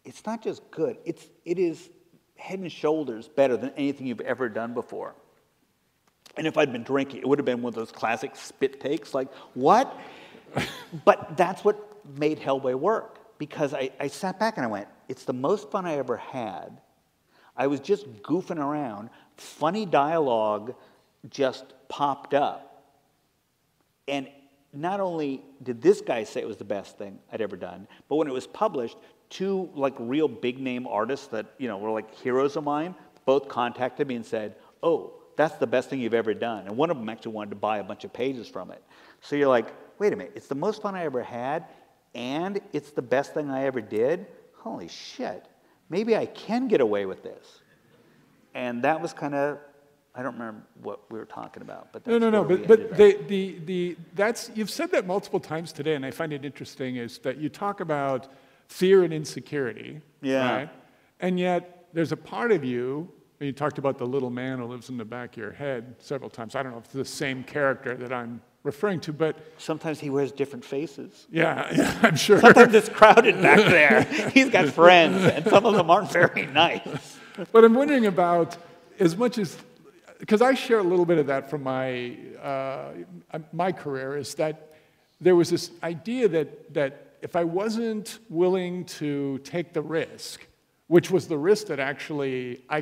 it's not just good, it is head and shoulders better than anything you've ever done before. And if I'd been drinking, it would have been one of those classic spit takes, like, what? But that's what made Hellboy work, because I sat back and I went, it's the most fun I ever had. I was just goofing around. Funny dialogue just popped up. And not only did this guy say it was the best thing I'd ever done, but when it was published, two like real big name artists that were like heroes of mine both contacted me and said, oh, that's the best thing you've ever done. And one of them actually wanted to buy a bunch of pages from it. So you're like, wait a minute, it's the most fun I ever had, and it's the best thing I ever did? Holy shit, maybe I can get away with this. And that was kind of, I don't remember what we were talking about, but that's no. But that's you've said that multiple times today, and I find it interesting is that you talk about fear and insecurity, right? And yet there's a part of you. You talked about the little man who lives in the back of your head several times. I don't know if it's the same character that I'm referring to, but sometimes he wears different faces. Yeah, I'm sure. Sometimes it's crowded back there. He's got friends, and some of them aren't very nice. But I'm wondering about, as much as, because I share a little bit of that from my my career, is that there was this idea that if I wasn't willing to take the risk, which was the risk that actually I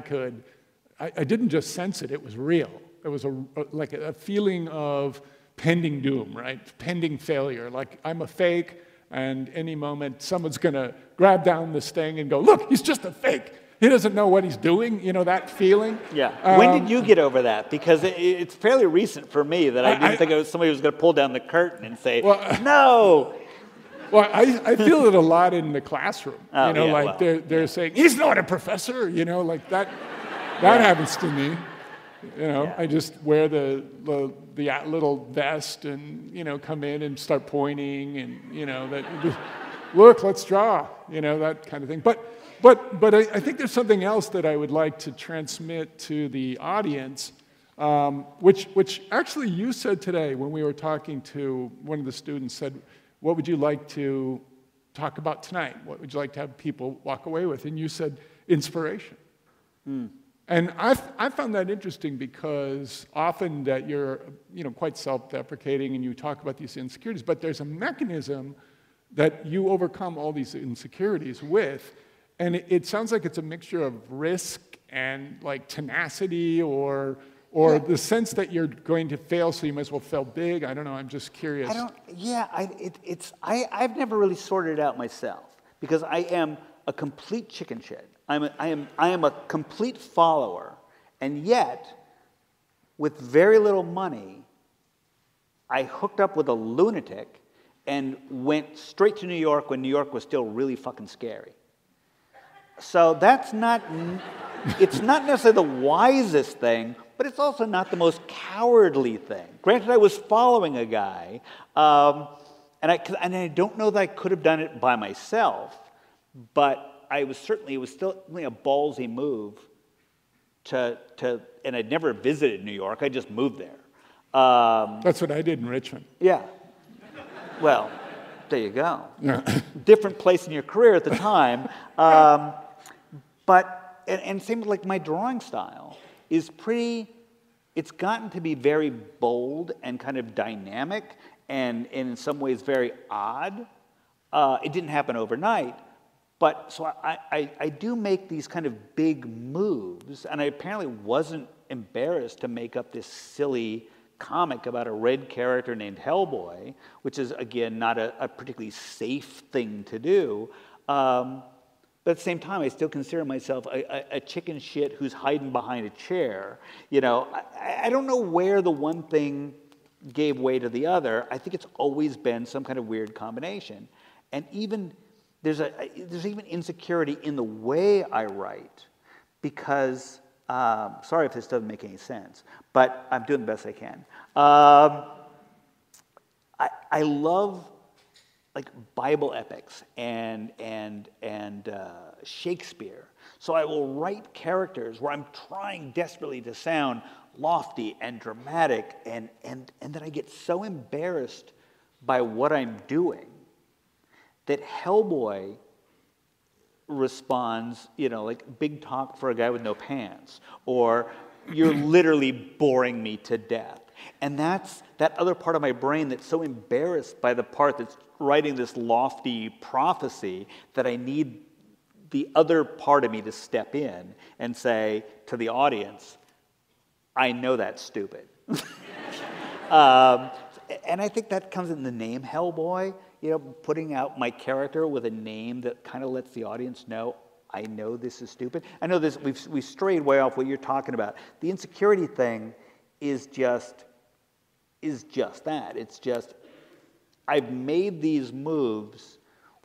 didn't just sense it, it was real. It was like a feeling of pending doom, right? Pending failure. Like I'm a fake, and any moment someone's going to grab down this thing and go, look, he's just a fake. He doesn't know what he's doing, that feeling. Yeah. When did you get over that? Because it's fairly recent for me that I didn't think somebody was going to pull down the curtain and say, no. Well, I feel it a lot in the classroom. They're saying, he's not a professor, like that happens to me. I just wear the little vest and, come in and start pointing and, look, let's draw, that kind of thing. But I think there's something else that I would like to transmit to the audience, which actually you said today when we were talking to one of the students, said, what would you like to talk about tonight? What would you like to have people walk away with? And you said inspiration. And I found that interesting because often that you're quite self-deprecating and you talk about these insecurities, but there's a mechanism that you overcome all these insecurities with. And it sounds like it's a mixture of risk and like tenacity or the sense that you're going to fail, so you might as well fail big? I don't know. I'm just curious. I've never really sorted it out myself because I am a complete chicken shit. I am a complete follower, and yet, with very little money, I hooked up with a lunatic and went straight to New York when New York was still really fucking scary. So that's not, it's not necessarily the wisest thing, but it's also not the most cowardly thing. Granted, I was following a guy, and I don't know that I could have done it by myself, but it was still a ballsy move and I'd never visited New York, I just moved there. That's what I did in Richmond. Yeah. Well, there you go. Yeah. Different place in your career at the time. But same with like my drawing style is it's gotten to be very bold and kind of dynamic and in some ways very odd. It didn't happen overnight. But so I do make these kind of big moves, and I apparently wasn't embarrassed to make up this silly comic about a red character named Hellboy, which is, again, not a particularly safe thing to do. But at the same time, I still consider myself a chicken shit who's hiding behind a chair. You know, I don't know where the one thing gave way to the other. I think it's always been some kind of weird combination. And even there's even insecurity in the way I write because, sorry if this doesn't make any sense, but I'm doing the best I can. I love like Bible epics and Shakespeare. So I will write characters where I'm trying desperately to sound lofty and dramatic, and then I get so embarrassed by what I'm doing that Hellboy responds, you know, like big talk for a guy with no pants, or you're literally boring me to death. And that's that other part of my brain that's so embarrassed by the part that's writing this lofty prophecy that I need the other part of me to step in and say to the audience, I know that's stupid. And I think that comes in the name Hellboy, you know, putting out my character with a name that kind of lets the audience know, I know this is stupid. I know this, we've strayed way off what you're talking about. The insecurity thing is just that. It's just, I've made these moves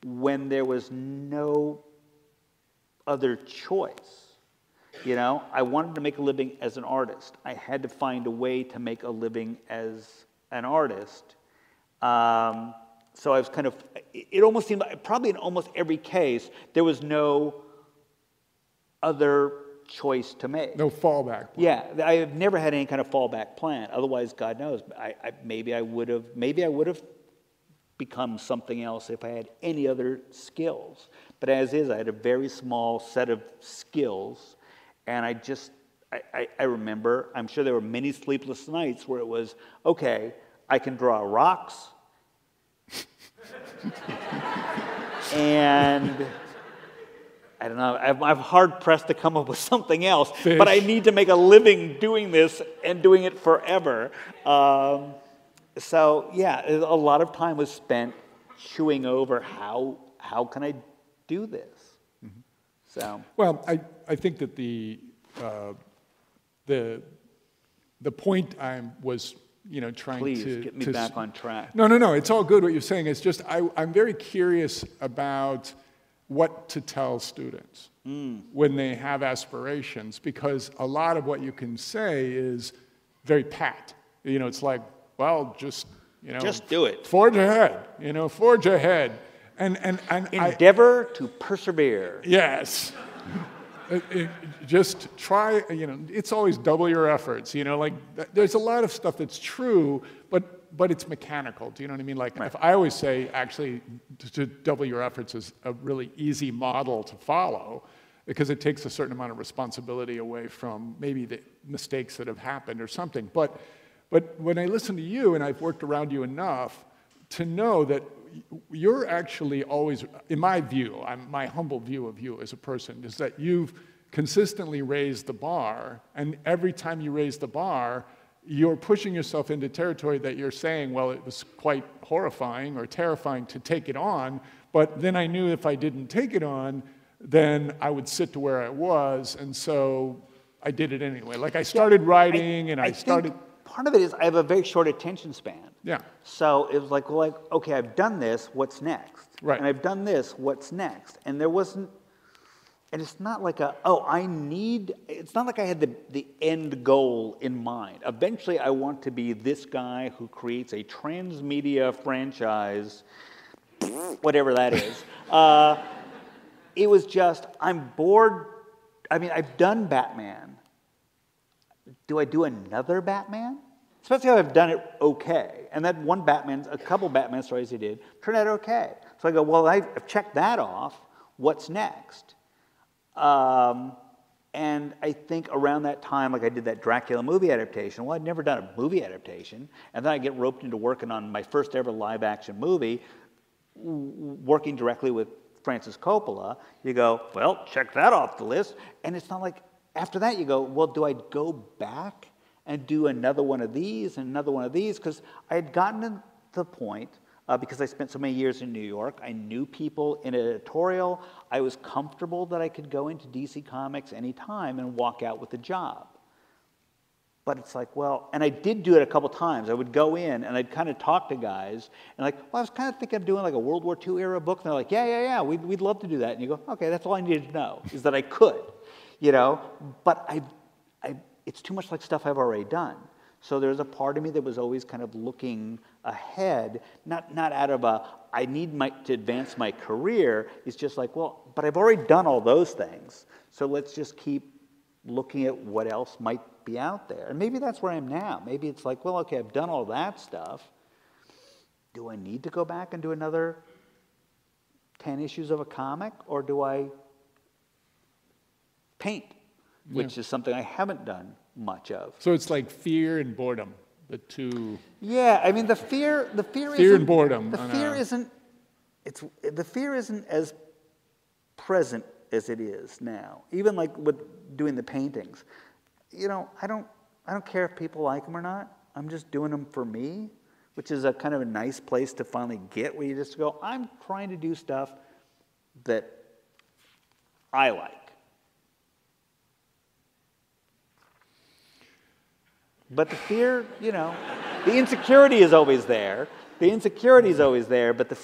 when there was no other choice. You know, I wanted to make a living as an artist. I had to find a way to make a living as an artist. So I was kind of, it almost seemed like, probably in almost every case, there was no other choice to make. No fallback plan. Yeah, I have never had any kind of fallback plan. Otherwise, God knows, maybe I would have become something else if I had any other skills. But as is, I had a very small set of skills, and I remember, I'm sure there were many sleepless nights where it was, okay, I can draw rocks, and I don't know, I'm hard-pressed to come up with something else, Fish. But I need to make a living doing this and doing it forever. So, yeah, a lot of time was spent chewing over how can I do this? Mm-hmm. So, well, I think that the point I was, you know, trying please to get me back on track. No, it's all good what you're saying. It's just I'm very curious about what to tell students when they have aspirations, because a lot of what you can say is very pat. You know, it's like, well, just, you know, just do it. Forge ahead. You know, forge ahead. And endeavor to persevere. Yes. Just try, you know, it's always double your efforts, you know, like there's a lot of stuff that's true, but it's mechanical. Do you know what I mean? Like, right. If I always say, actually, to double your efforts is a really easy model to follow, because it takes a certain amount of responsibility away from maybe the mistakes that have happened or something. But when I listen to you, and I've worked around you enough to know that you're actually always, in my view, my humble view of you as a person, is that you've consistently raise the bar, and every time you raise the bar, you're pushing yourself into territory that you're saying, well, it was quite horrifying or terrifying to take it on, but then I knew if I didn't take it on, then I would sit to where I was, and so I did it anyway. Like I started writing, and I started... Part of it is I have a very short attention span. Yeah. So it was like, well, okay, I've done this, what's next? Right. And I've done this, what's next? And there wasn't, and it's not like it's not like I had the end goal in mind. Eventually I want to be this guy who creates a transmedia franchise, whatever that is. It was just, I'm bored. I mean, I've done Batman. Do I do another Batman? Especially if I've done it okay. And that a couple Batman stories I did, turned out okay. So I go, well, I've checked that off. What's next? And I think around that time, like I did that Dracula movie adaptation. Well, I'd never done a movie adaptation. And then I get roped into working on my first ever live action movie, working directly with Francis Coppola. You go, well, check that off the list. And it's not like, after that you go, well, do I go back and do another one of these and another one of these? Because I had gotten to the point, because I spent so many years in New York, I knew people in editorial. I was comfortable that I could go into DC Comics anytime and walk out with a job. But it's like, well, and I did do it a couple times. I would go in and I'd kind of talk to guys and like, well, I was kind of thinking of doing like a World War II era book. And they're like, yeah, we'd love to do that. And you go, okay, that's all I needed to know, is that I could, you know. But it's too much like stuff I've already done. So there's a part of me that was always kind of looking ahead, not out of I need to advance my career. It's just like, well, but I've already done all those things. So let's just keep looking at what else might be out there. And maybe that's where I am now. Maybe it's like, well, okay, I've done all that stuff. Do I need to go back and do another 10 issues of a comic? Or do I paint, which is something I haven't done much of? So it's like fear and boredom, the two. Yeah, I mean, the fear and boredom. The fear isn't as present as it is now. Even like with doing the paintings, you know, I don't care if people like them or not. I'm just doing them for me, which is a kind of a nice place to finally get, where you just go, I'm trying to do stuff that I like. But the fear, you know, the insecurity is always there. The insecurity is always there, but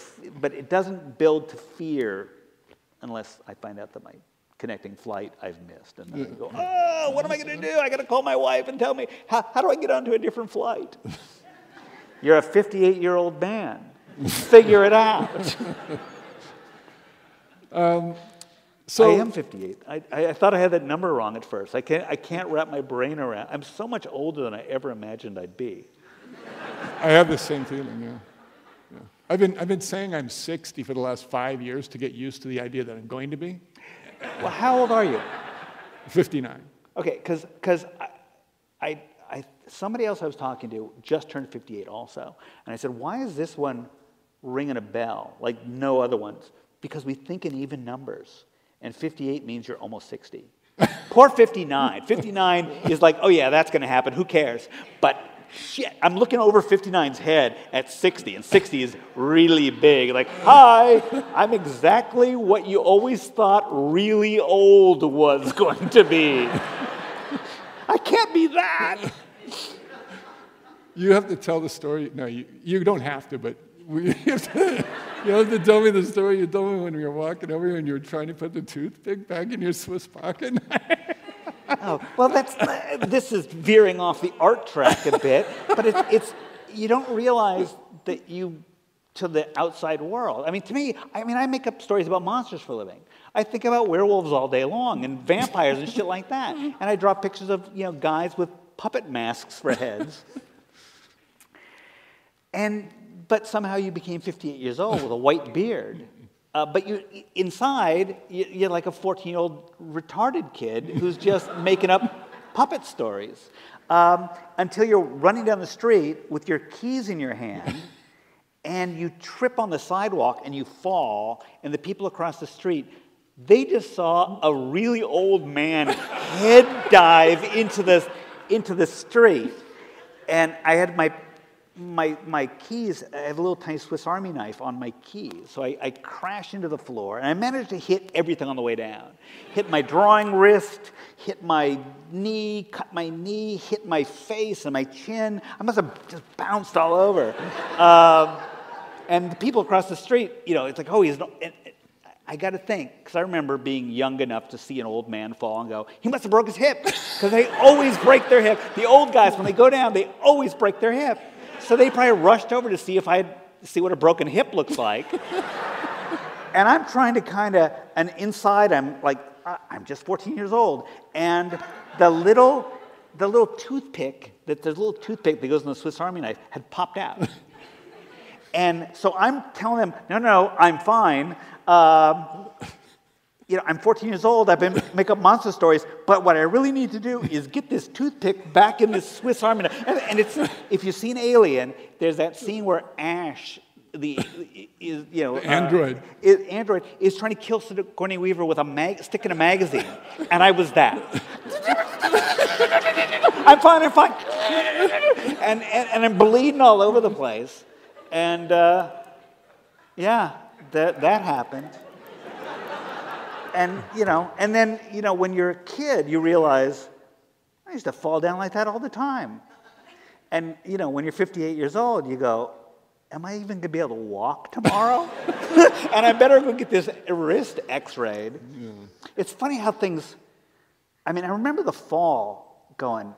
it doesn't build to fear unless I find out that my connecting flight I've missed. And then I go, oh, what am I going to do? I got to call my wife and tell me, how do I get onto a different flight? You're a 58-year-old man. Figure it out. So I am 58. I thought I had that number wrong at first. I can't wrap my brain around. I'm so much older than I ever imagined I'd be. I have the same feeling, yeah. I've been saying I'm 60 for the last 5 years to get used to the idea that I'm going to be. Well, how old are you? 59. Okay, because somebody else I was talking to just turned 58 also. And I said, why is this one ringing a bell like no other ones? Because we think in even numbers. And 58 means you're almost 60. Poor 59. 59 is like, oh yeah, that's going to happen. Who cares? But shit, I'm looking over 59's head at 60, and 60 is really big. Like, hi, I'm exactly what you always thought really old was going to be. I can't be that. You have to tell the story. No, you don't have to, but you have to tell me the story you told me when we were walking over here and you were trying to put the toothpick back in your Swiss pocket. Oh, well, this is veering off the art track a bit, but it's you don't realize that to the outside world. I mean, to me, I make up stories about monsters for a living. I think about werewolves all day long and vampires and shit like that. And I draw pictures of, you know, guys with puppet masks for heads. But somehow you became 58 years old with a white beard. But inside, you're like a 14-year-old retarded kid who's just making up puppet stories. Until you're running down the street with your keys in your hand, and you trip on the sidewalk and you fall, and the people across the street They just saw a really old man head dive into the street. And I had my keys, I have a little tiny Swiss Army knife on my keys. So I crashed into the floor, and I managed to hit everything on the way down. Hit my drawing wrist, hit my knee, cut my knee, hit my face and my chin. I must have just bounced all over. And the people across the street, it's like, oh, he's not. I got to think, because I remember being young enough to see an old man fall and go, he must have broke his hip, because they always break their hip. The old guys, when they go down, they always break their hip. So they probably rushed over to see what a broken hip looks like. And I'm trying to and inside I'm like, I'm just 14 years old. And the little toothpick, there's a little toothpick that goes in the Swiss Army knife, had popped out. And so I'm telling them, no, I'm fine. I'm 14 years old. I've been making up monster stories. But what I really need to do is get this toothpick back in this Swiss Army knife. And it's, if you've seen Alien, there's that scene where Ash, Android is trying to kill Sigourney Weaver with a stick in a magazine. And I was that. I'm fine. And I'm bleeding all over the place. And that happened. And and then when you're a kid, you realize I used to fall down like that all the time. And when you're 58 years old, you go, am I even going to be able to walk tomorrow? And I better go get this wrist X-rayed. Yeah. It's funny how things. I remember the fall going,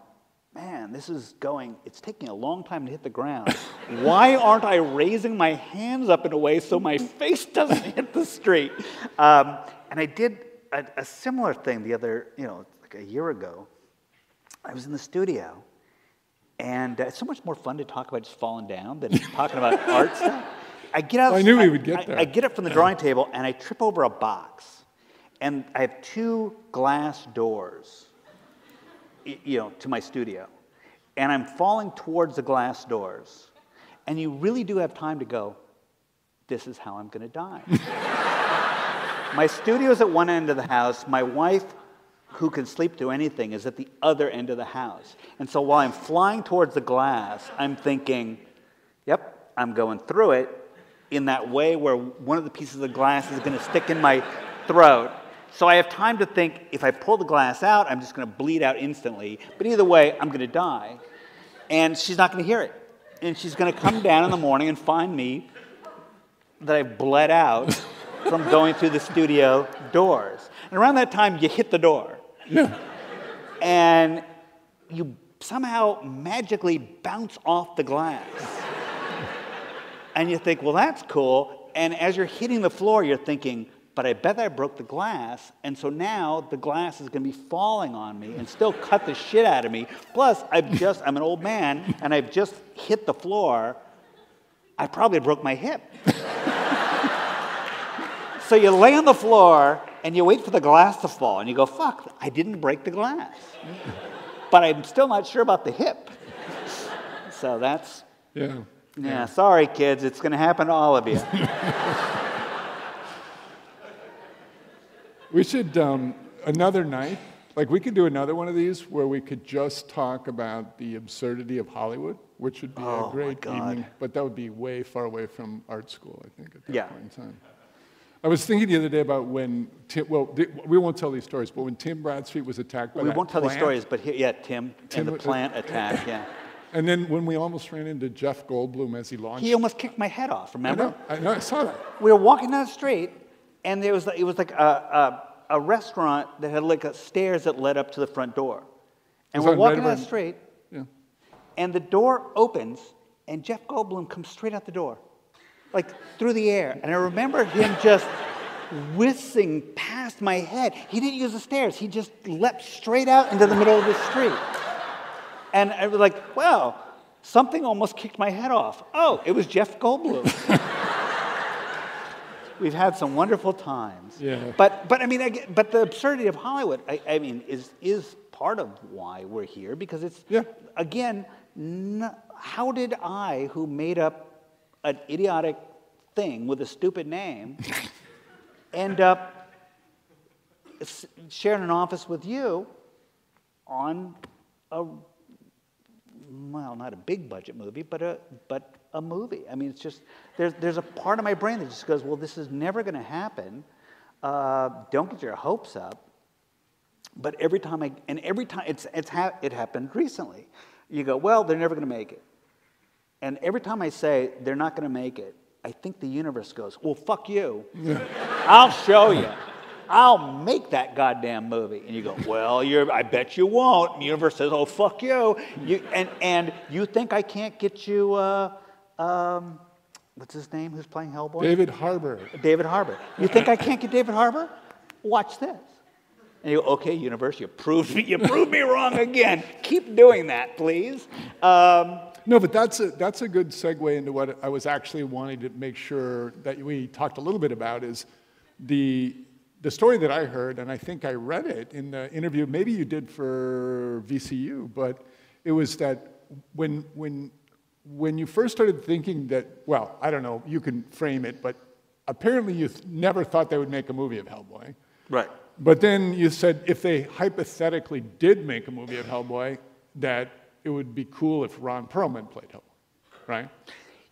man, it's taking a long time to hit the ground. Why aren't I raising my hands up in a way so my face doesn't hit the street? And I did a similar thing the other, like a year ago. I was in the studio, and it's so much more fun to talk about just falling down than talking about art stuff. I get out. I knew we would get there. I get up from the drawing table, and I trip over a box. And I have 2 glass doors, to my studio. And I'm falling towards the glass doors. And you really do have time to go, this is how I'm going to die. My studio's at one end of the house. My wife, who can sleep through anything, is at the other end of the house. And so while I'm flying towards the glass, I'm thinking, yep, I'm going through it in that way where one of the pieces of glass is going to stick in my throat. So I have time to think, if I pull the glass out, I'm just going to bleed out instantly. But either way, I'm going to die. And she's not going to hear it. And she's going to come down in the morning and find me that I've bled out from going through the studio doors. And around that time, you hit the door. Yeah. And you somehow magically bounce off the glass. And you think, well, that's cool. And as you're hitting the floor, you're thinking, but I bet I broke the glass, and so now the glass is going to be falling on me and still cut the shit out of me. Plus, I'm an old man, and I've just hit the floor. I probably broke my hip. So you lay on the floor, and you wait for the glass to fall, and you go, fuck, I didn't break the glass. But I'm still not sure about the hip. So that's... Yeah, sorry, kids. It's going to happen to all of you. We should, another night, we could do another one of these where we could just talk about the absurdity of Hollywood, which would be a great evening, but that would be way far away from art school, I think, at that point in time. I was thinking the other day about when we won't tell these stories, but when Tim Bradstreet was attacked by that plant. We won't tell these stories, but Tim and the plant attack, yeah. And then when we almost ran into Jeff Goldblum as he launched. He almost kicked my head off, remember? I know, I saw that. We were walking down the street, and it was like a restaurant that had stairs that led up to the front door. And we're walking down the street, and the door opens, and Jeff Goldblum comes straight out the door, through the air. And I remember him just whizzing past my head. He didn't use the stairs. He just leapt straight out into the middle of the street. And I was like, wow, something almost kicked my head off. Oh, it was Jeff Goldblum. We've had some wonderful times. Yeah. But the absurdity of Hollywood, is part of why we're here, because it's, again, how did I, who made up an idiotic thing with a stupid name, end up sharing an office with you on a, well, not a big budget movie, but a movie. I mean, it's just, there's a part of my brain that just goes, well, this is never going to happen. Don't get your hopes up. But every time it happened recently. You go, well, they're never going to make it. And every time I say they're not going to make it, I think the universe goes, well, fuck you. I'll show you. I'll make that goddamn movie. And you go, well, I bet you won't. And the universe says, oh, fuck you. And you think I can't get you, what's his name, who's playing Hellboy? David Harbour. David Harbour. You think I can't get David Harbour? Watch this. And you go, okay, universe, you proved me wrong again. Keep doing that, please. No, but that's a good segue into what I was actually wanting to make sure that we talked a little bit about is the story that I heard, and I think I read it in the interview, maybe you did for VCU, but it was that when you first started thinking that, well, I don't know, you can frame it, but apparently you never thought they would make a movie of Hellboy. Right. But then you said if they hypothetically did make a movie of Hellboy, that it would be cool if Ron Perlman played Hellboy, right?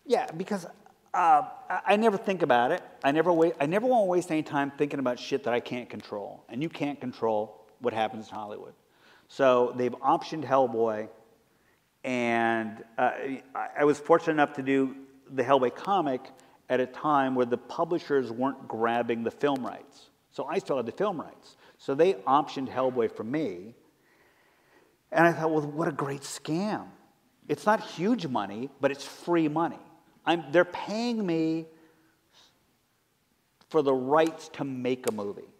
Yeah, because I never think about it. I never want to waste any time thinking about shit that I can't control. And you can't control what happens in Hollywood. So they've optioned Hellboy, and I was fortunate enough to do the Hellboy comic at a time where the publishers weren't grabbing the film rights. So I still had the film rights. So they optioned Hellboy for me. And I thought, well, what a great scam. It's not huge money, but it's free money. They're paying me for the rights to make a movie.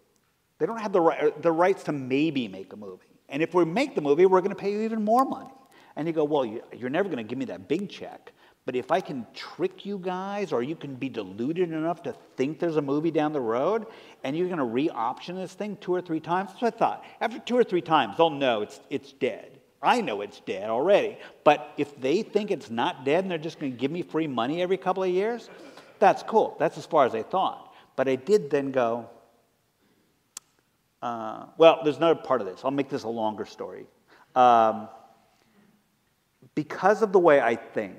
They don't have the rights to maybe make a movie. And if we make the movie, we're going to pay you even more money. And you go, well, you're never going to give me that big check. But if I can trick you guys, or you can be deluded enough to think there's a movie down the road, and you're going to re-option this thing 2 or 3 times, that's what I thought. After 2 or 3 times, they'll know it's dead. I know it's dead already. But if they think it's not dead and they're just going to give me free money every couple of years, that's cool. That's as far as I thought. But I did then go, well, there's another part of this. I'll make this a longer story. Because of the way I think,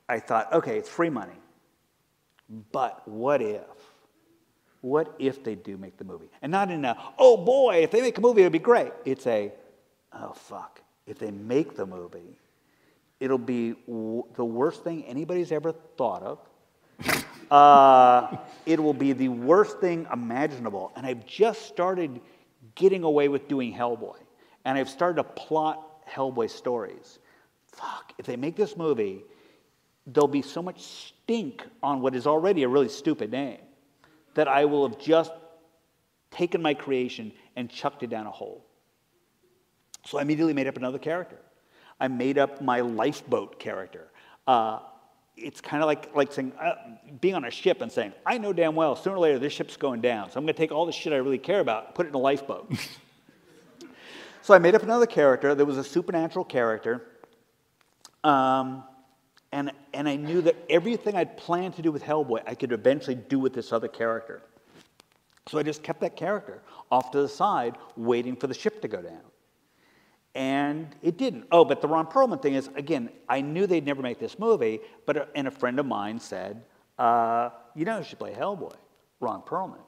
I thought, okay, it's free money. But what if? What if they do make the movie? And not in a, oh boy, if they make a movie, it'll be great. It's a, oh fuck, if they make the movie, it'll be the worst thing anybody's ever thought of. It will be the worst thing imaginable. And I've just started getting away with doing Hellboy. And I've started to plot Hellboy stories. Fuck, if they make this movie, there'll be so much stink on what is already a really stupid name that I will have just taken my creation and chucked it down a hole. So I immediately made up another character. I made up my lifeboat character. It's kind of like saying, being on a ship and saying, I know damn well sooner or later this ship's going down, so I'm going to take all the shit I really care about, put it in a lifeboat. So I made up another character that was a supernatural character. And I knew that everything I'd planned to do with Hellboy, I could eventually do with this other character. So I just kept that character off to the side, waiting for the ship to go down. And it didn't. Oh, but the Ron Perlman thing is, again, I knew they'd never make this movie, and a friend of mine said, you know who should play Hellboy? Ron Perlman.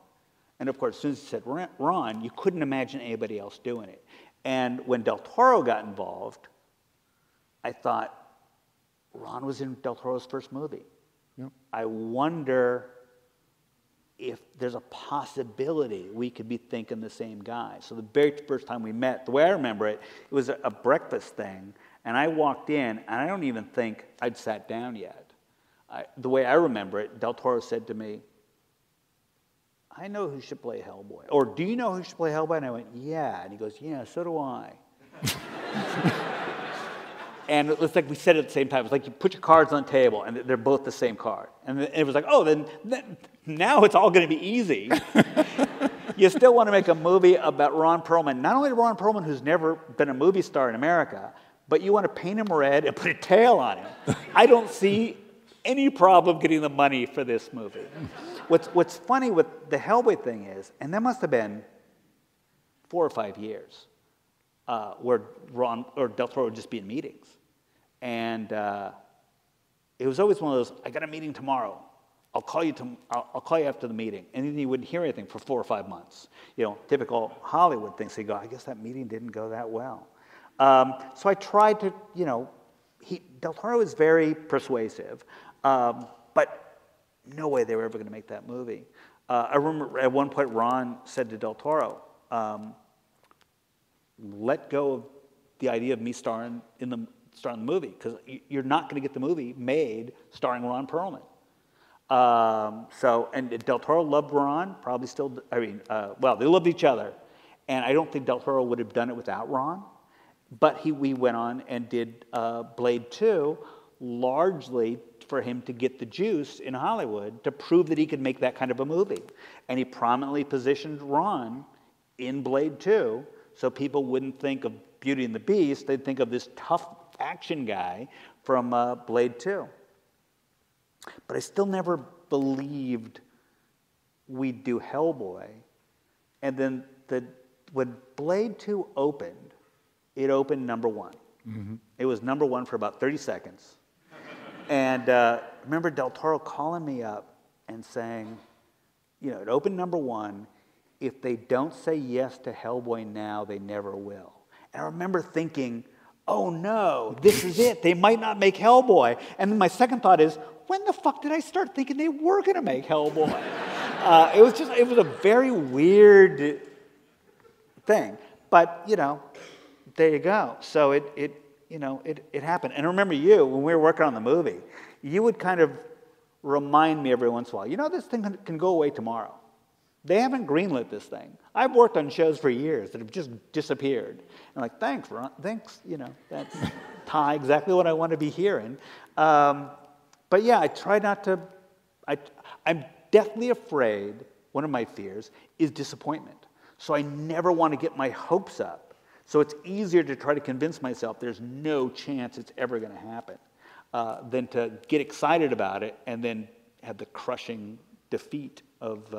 And of course, as soon as he said Ron, you couldn't imagine anybody else doing it. And when Del Toro got involved, I thought, Ron was in Del Toro's first movie. Yep. I wonder if there's a possibility we could be thinking the same guy. So the very first time we met, the way I remember it, it was a breakfast thing, and I walked in, and I don't even think I'd sat down yet. The way I remember it, Del Toro said to me, I know who should play Hellboy. Or, do you know who should play Hellboy? And I went, yeah. And he goes, yeah, so do I. And it was like we said it at the same time. It was like you put your cards on the table, and they're both the same card. And it was like, oh, then now it's all going to be easy. You still want to make a movie about Ron Perlman. Not only Ron Perlman, who's never been a movie star in America, but you want to paint him red and put a tail on him. I don't see any problem getting the money for this movie. What's funny with the Hellboy thing is, and that must have been 4 or 5 years where Ron or Del Toro would just be in meetings. And it was always one of those, I got a meeting tomorrow. I'll call you after the meeting. And then you wouldn't hear anything for 4 or 5 months. You know, typical Hollywood things. So you go, I guess that meeting didn't go that well. So I tried to, you know, Del Toro is very persuasive, but no way they were ever going to make that movie. I remember at one point Ron said to Del Toro, let go of the idea of me starring in the movie, because you're not going to get the movie made starring Ron Perlman. And Del Toro loved Ron, probably still, well, they loved each other. And I don't think Del Toro would have done it without Ron. But we went on and did Blade 2, largely for him to get the juice in Hollywood to prove that he could make that kind of a movie. And he prominently positioned Ron in Blade 2, so people wouldn't think of Beauty and the Beast, they'd think of this tough action guy from Blade 2. But I still never believed we'd do Hellboy. And then when Blade 2 opened, it opened #1. Mm-hmm. It was #1 for about 30 seconds. And I remember Del Toro calling me up and saying, you know, it opened #1. If they don't say yes to Hellboy now, they never will. And I remember thinking, oh no, this is it. They might not make Hellboy. And then my second thought is, when the fuck did I start thinking they were going to make Hellboy? It was a very weird thing. But, you know, there you go. So it happened. And I remember you, when we were working on the movie, you would kind of remind me every once in a while, you know, this thing can go away tomorrow. They haven't greenlit this thing. I've worked on shows for years that have just disappeared. And like, thanks, Ron. Thanks, you know, that's Ty, exactly what I want to be hearing. But yeah, I try not to, I'm deathly afraid, one of my fears is disappointment. So I never want to get my hopes up. So it's easier to try to convince myself there's no chance it's ever going to happen than to get excited about it and then have the crushing defeat of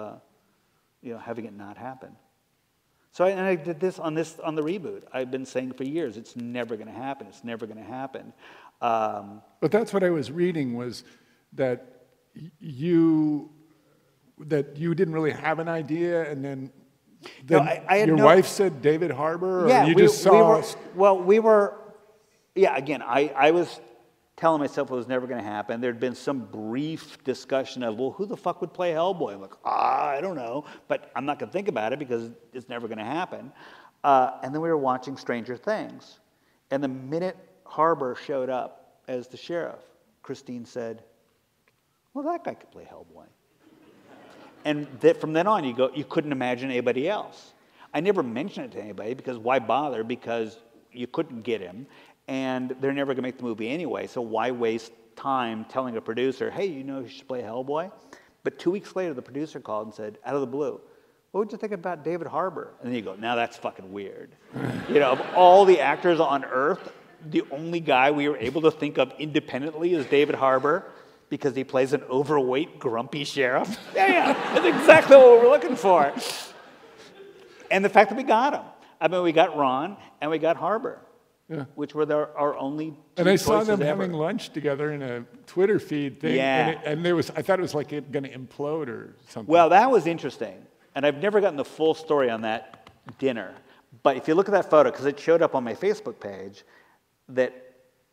having it not happen. So I did this on the reboot. I've been saying for years, it's never going to happen. It's never going to happen. But that's what I was reading, was that you didn't really have an idea, and then your wife said David Harbour, or yeah, you just saw... Again, I was telling myself it was never going to happen. There'd been some brief discussion of, well, who the fuck would play Hellboy? I'm like, I don't know, but I'm not going to think about it because it's never going to happen. And then we were watching Stranger Things. And the minute Harbour showed up as the sheriff, Christine said, well, that guy could play Hellboy. And from then on, you couldn't imagine anybody else. I never mentioned it to anybody because why bother? Because you couldn't get him. And they're never going to make the movie anyway, so why waste time telling a producer, hey, you know you should play Hellboy? But 2 weeks later, the producer called and said, out of the blue, what would you think about David Harbour? And then you go, now that's fucking weird. You know, of all the actors on Earth, the only guy we were able to think of independently is David Harbour because he plays an overweight, grumpy sheriff. Yeah, that's exactly what we're looking for. And the fact that we got him. I mean, we got Ron and we got Harbour. Yeah. Which were our only two And I saw them ever. having lunch together in a Twitter feed thing. Yeah. And I thought it was like going to implode or something. Well, that was interesting. And I've never gotten the full story on that dinner. But if you look at that photo, because it showed up on my Facebook page, that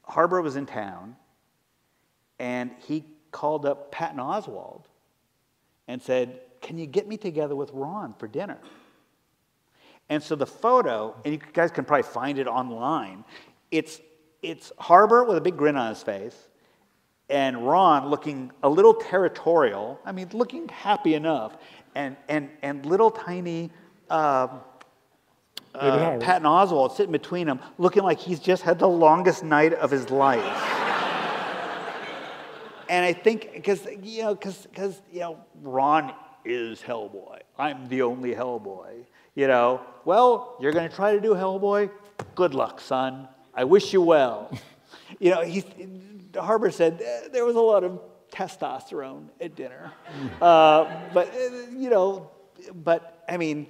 Harbour was in town, and he called up Patton Oswalt and said, can you get me together with Ron for dinner? And so the photo, and you guys can probably find it online, it's Harbour with a big grin on his face, and Ron looking a little territorial, I mean, looking happy enough, and little tiny Patton Oswalt sitting between them, looking like he's just had the longest night of his life. And I think, because Ron is Hellboy. I'm the only Hellboy. You know, well, you're going to try to do Hellboy? Good luck, son. I wish you well. You know, Harbour said there was a lot of testosterone at dinner. But I mean,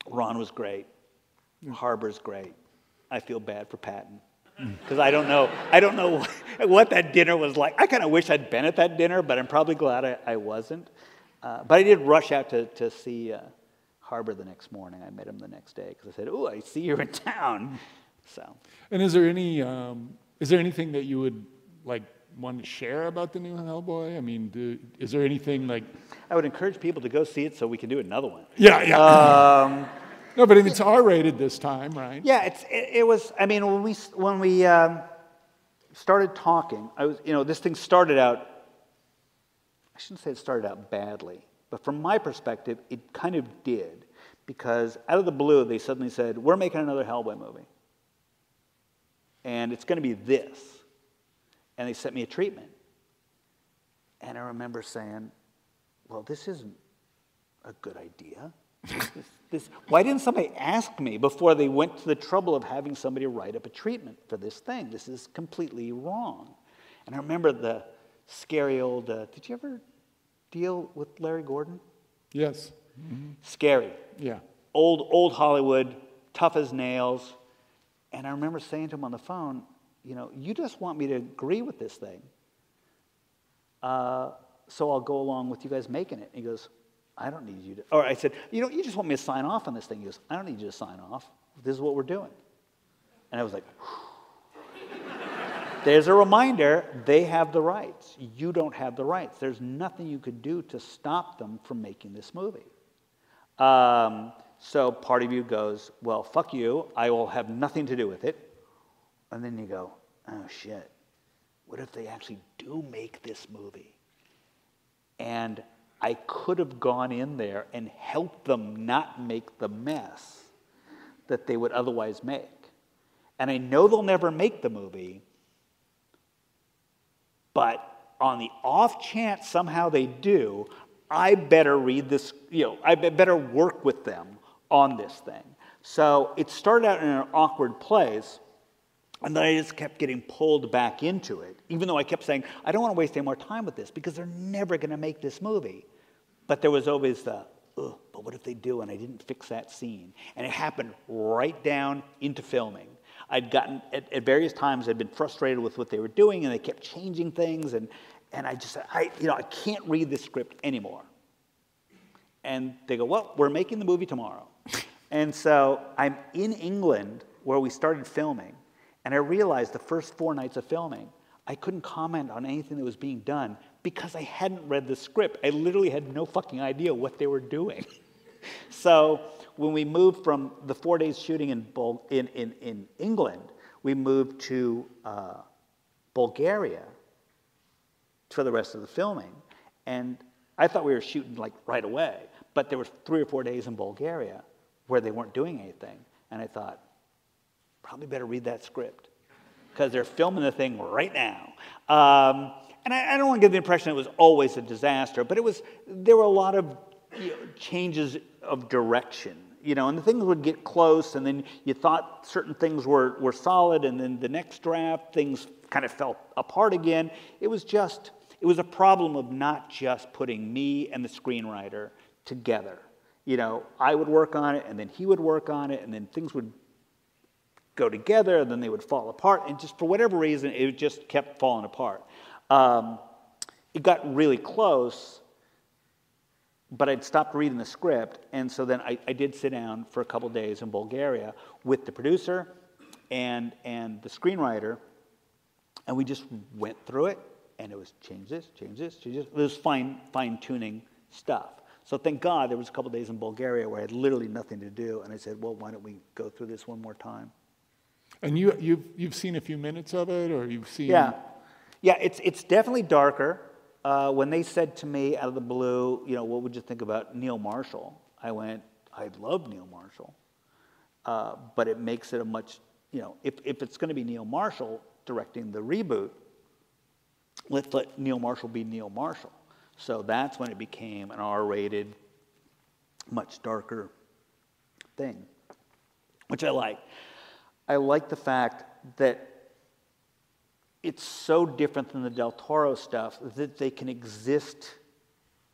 Ron was great. Harbor's great. I feel bad for Patton. Because I don't know what that dinner was like. I kind of wish I'd been at that dinner, but I'm probably glad I wasn't. But I did rush out to see Harbor the next morning. I met him the next day because I said, "Oh, I see you're in town." So. And is there anything that you would like want to share about the new Hellboy? I mean, is there anything like? I would encourage people to go see it so we can do another one. Yeah. No, but it's R-rated this time, right? Yeah, it was. I mean, when we started talking, this thing started out. I shouldn't say it started out badly, but from my perspective, it kind of did, because out of the blue, they suddenly said, "We're making another Hellboy movie, and it's going to be this," and they sent me a treatment, and I remember saying, "Well, this isn't a good idea." Why didn't somebody ask me before they went to the trouble of having somebody write up a treatment for this thing? This is completely wrong. And I remember the scary old, did you ever deal with Larry Gordon? Yes. Mm-hmm. Scary. Yeah. Old Hollywood, tough as nails. And I remember saying to him on the phone, you just want me to agree with this thing. So I'll go along with you guys making it. And he goes, "I don't need you to," or I said, you just want me to sign off on this thing." He goes, "I don't need you to sign off. This is what we're doing." And I was like, there's a reminder, they have the rights. You don't have the rights. There's nothing you could do to stop them from making this movie. So part of you goes, "Well, fuck you. I will have nothing to do with it." And then you go, "Oh, shit. What if they actually do make this movie?" And I could have gone in there and helped them not make the mess that they would otherwise make. And I know they'll never make the movie, but on the off chance somehow they do, I better read this, I better work with them on this thing. So it started out in an awkward place, and then I just kept getting pulled back into it, even though I kept saying, I don't want to waste any more time with this because they're never going to make this movie. But there was always the, but what if they do and I didn't fix that scene? And it happened right down into filming. I'd gotten, at various times, I'd been frustrated with what they were doing, and they kept changing things, and I just said, I can't read this script anymore. And they go, "Well, we're making the movie tomorrow." And so I'm in England where we started filming, and I realized the first 4 nights of filming, I couldn't comment on anything that was being done because I hadn't read the script. I literally had no fucking idea what they were doing. So when we moved from the 4 days shooting in England, we moved to Bulgaria for the rest of the filming. And I thought we were shooting like right away, but there were 3 or 4 days in Bulgaria where they weren't doing anything. And I thought, probably better read that script because they're filming the thing right now. And I don't want to give the impression it was always a disaster, but there were a lot of changes of direction, and the things would get close, and then you thought certain things were solid, and then the next draft, things kind of fell apart again. It was a problem of not just putting me and the screenwriter together. I would work on it, and then he would work on it, and then things would go together, and then they would fall apart, and just for whatever reason, it just kept falling apart. It got really close, but I'd stopped reading the script, and so then I did sit down for a couple days in Bulgaria with the producer and the screenwriter, and we just went through it, and it was change this. It was fine-tuning stuff. So thank God there was a couple days in Bulgaria where I had literally nothing to do, and I said, well, why don't we go through this one more time? And you've seen a few minutes of it, or you've seen? Yeah, it's definitely darker. When they said to me out of the blue, what would you think about Neil Marshall? I went, I love Neil Marshall, but it makes it a much, if it's going to be Neil Marshall directing the reboot, let's let Neil Marshall be Neil Marshall. So that's when it became an R-rated, much darker thing, which I like. I like the fact that it's so different than the Del Toro stuff that they can exist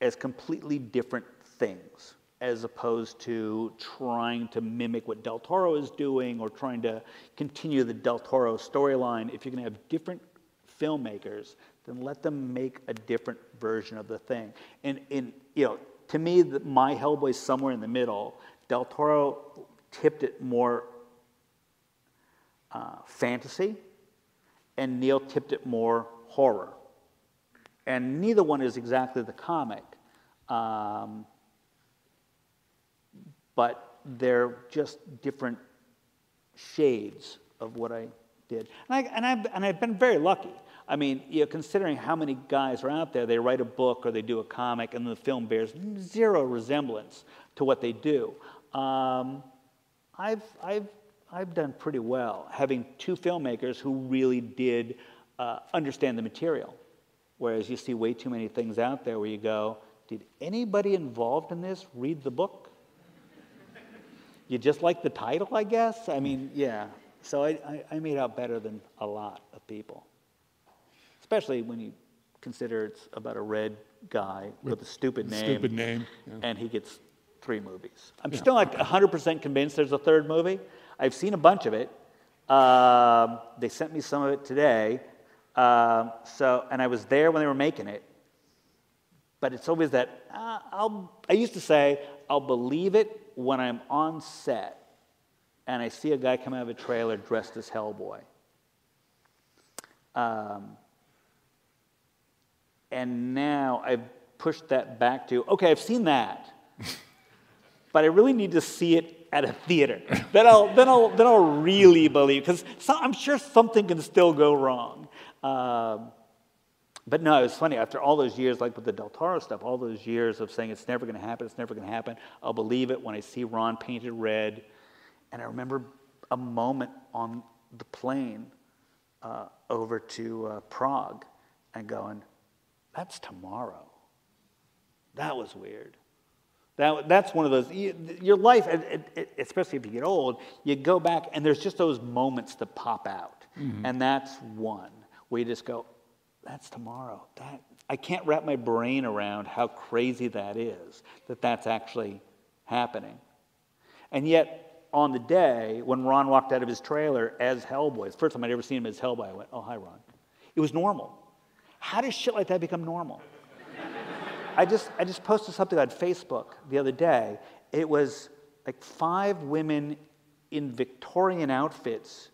as completely different things. as opposed to trying to mimic what Del Toro is doing or trying to continue the Del Toro storyline. If you're going to have different filmmakers, then let them make a different version of the thing. And to me, my Hellboy's somewhere in the middle. Del Toro tipped it more fantasy, and Neil tipped it more horror. And neither one is exactly the comic, but they're just different shades of what I did. And I've been very lucky. I mean, considering how many guys are out there, they write a book or they do a comic, and the film bears zero resemblance to what they do. I've done pretty well having two filmmakers who really did understand the material. Whereas you see way too many things out there where you go, did anybody involved in this read the book? You just like the title, I guess? I mean, yeah. So I made out better than a lot of people. Especially when you consider it's about a red guy with a stupid name. Stupid name. Yeah. And he gets 3 movies. I'm still like 100% convinced there's a 3rd movie. I've seen a bunch of it. They sent me some of it today. And I was there when they were making it. But it's always that, I used to say, I'll believe it when I'm on set and I see a guy come out of a trailer dressed as Hellboy. And now I've pushed that back to, okay, I've seen that, but I really need to see it at a theater. Then I'll really believe, because I'm sure something can still go wrong. But no, it was funny. After all those years, like with the Del Toro stuff, all those years of saying it's never going to happen, it's never going to happen, I'll believe it when I see Ron painted red. And I remember a moment on the plane over to Prague and going, that's tomorrow. That was weird. That's one of those, your life, especially if you get old, you go back and there's just those moments that pop out. Mm-hmm. And that's one where you just go, that's tomorrow. I can't wrap my brain around how crazy that is, that's actually happening. And yet, on the day when Ron walked out of his trailer as Hellboy, the first time I'd ever seen him as Hellboy, I went, oh, hi, Ron. It was normal. How does shit like that become normal? I just posted something on Facebook the other day. It was like 5 women in Victorian outfits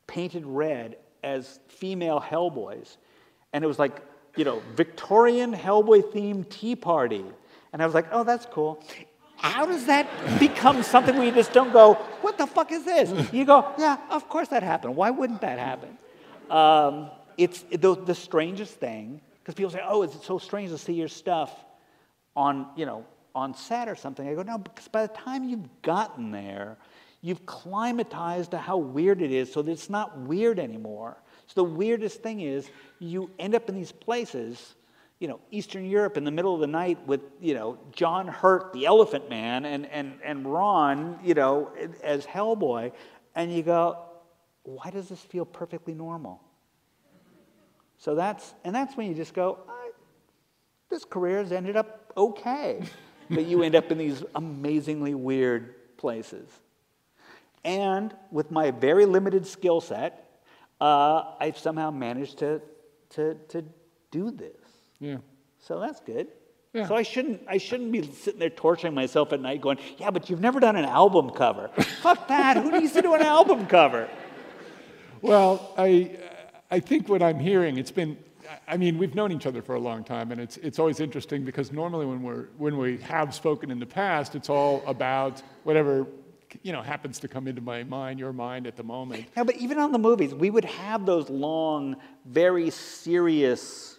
painted red as female Hellboys. And it was like, Victorian Hellboy-themed tea party. And I was like, oh, that's cool. How does that become something where you just don't go, what the fuck is this? You go, yeah, of course that happened. Why wouldn't that happen? It's the strangest thing, because people say, oh, is it so strange to see your stuff on set or something? I go, no, because by the time you've gotten there, you've climatized to how weird it is so that it's not weird anymore. So the weirdest thing is you end up in these places, Eastern Europe in the middle of the night with, John Hurt, the Elephant Man, and Ron, as Hellboy, and you go, why does this feel perfectly normal? So that's when you just go, this career has ended up okay. But you end up in these amazingly weird places. And with my very limited skill set, I've somehow managed to do this. Yeah. So that's good. Yeah. So I shouldn't be sitting there torturing myself at night going, yeah, but you've never done an album cover. Fuck that. Who needs to do an album cover? Well, I think what I'm hearing, we've known each other for a long time, and it's always interesting because normally when we have spoken in the past, it's all about whatever happens to come into my mind, your mind at the moment. Yeah, but even on the movies, we would have those long, very serious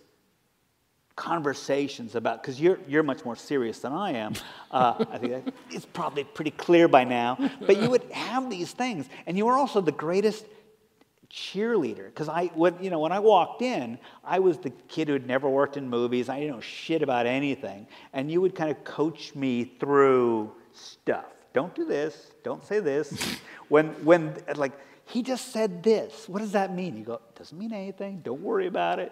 conversations about, because you're much more serious than I am. I think it's probably pretty clear by now. But you would have these things, and you were also the greatest cheerleader, because when I walked in, I was the kid who had never worked in movies. I didn't know shit about anything, and you would kind of coach me through stuff. Don't do this. Don't say this. When like he just said this. What does that mean? You go, it doesn't mean anything. Don't worry about it.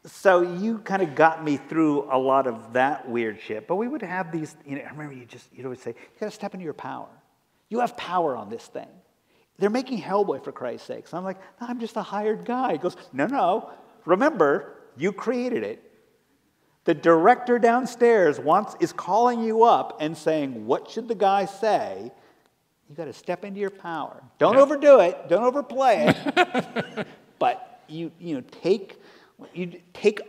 So you kind of got me through a lot of that weird shit. But we would have these, I remember you'd always say, you got to step into your power. You have power on this thing. They're making Hellboy, for Christ's sakes. I'm like, no, I'm just a hired guy. He goes, no. Remember, you created it. The director downstairs is calling you up and saying, what should the guy say? You got to step into your power. Don't overdo it. Don't overplay it. But you take